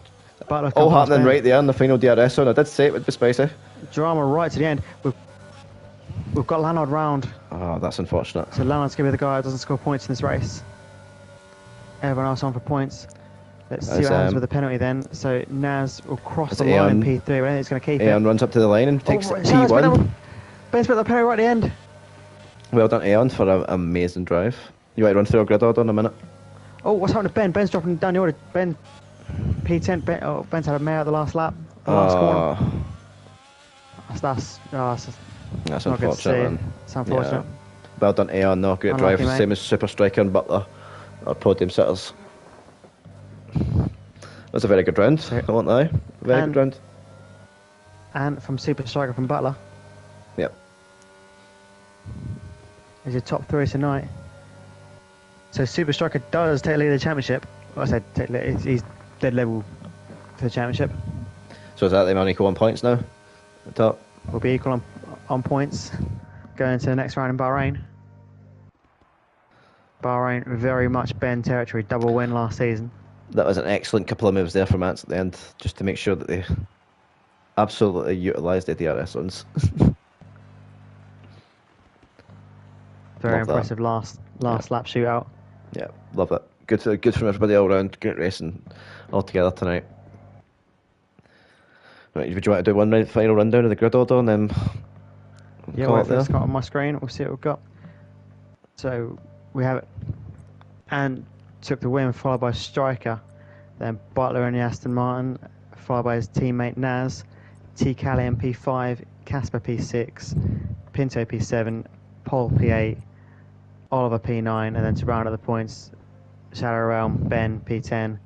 B: Butler
A: All happening right there in the final DRS zone. I did say it would be spicy.
B: Drama right to the end. We've got RAR Round.
A: Oh, that's unfortunate.
B: So Leonard's going to be the guy who doesn't score points in this race. Everyone else on for points. Let's see what happens with the penalty then. So Naz will cross the line in P3. I think it's going to keep it.
A: Aeon runs up to the line and takes P1.
B: Ben's put the penalty right at the end.
A: Well done, Aeon, for an amazing drive. You might run through a grid order in a minute.
B: Oh, what's happened to Ben? Ben's dropping down the order. Ben, P10. Ben's had a mare at the last lap. The last corner. That's
A: unfortunate.
B: It's unfortunate.
A: Yeah. Well done, Aeon, though. Great drive. Same as Super Striker and Butler, our podium sitters. That's a very good round, I won't lie. Very good round.
B: And from Super Striker from Butler.
A: Yep.
B: Is your top three tonight. So Super Striker does take the lead of the championship. Well, I said he's dead level for the championship.
A: So is that them on equal on points now? The top?
B: Will be equal on points going to the next round in Bahrain. Bahrain very much Ben territory, double win last season.
A: That was an excellent couple of moves there from Ants at the end, just to make sure that they absolutely utilised the DRS ones.
B: Very impressive last lap shootout.
A: Yeah, love it. Good from everybody all round. Great racing all together tonight. Right, would you want to do one final rundown of the grid order and then
B: wait for Scott on my screen. We'll see what we've got. So we have it. And took the win, followed by Striker, then Butler in the Aston Martin, followed by his teammate Naz, T. Callian P5, Casper P6, Pinto P7, Paul P8, Oliver P9, and then to round out the points, Shadow Realm, Ben P10.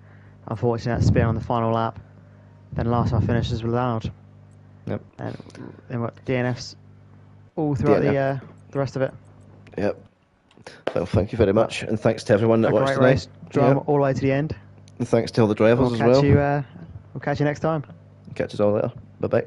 B: Unfortunately, that spin on the final lap. Then last lap finishes with Loud.
A: Yep.
B: And then what DNFs all throughout the rest of it.
A: Yep. Well, thank you very much, and thanks to everyone that watched tonight.
B: Race, drama all the way to the end.
A: And thanks to all the drivers as well.
B: We'll catch you next time.
A: Catch us all later. Bye bye.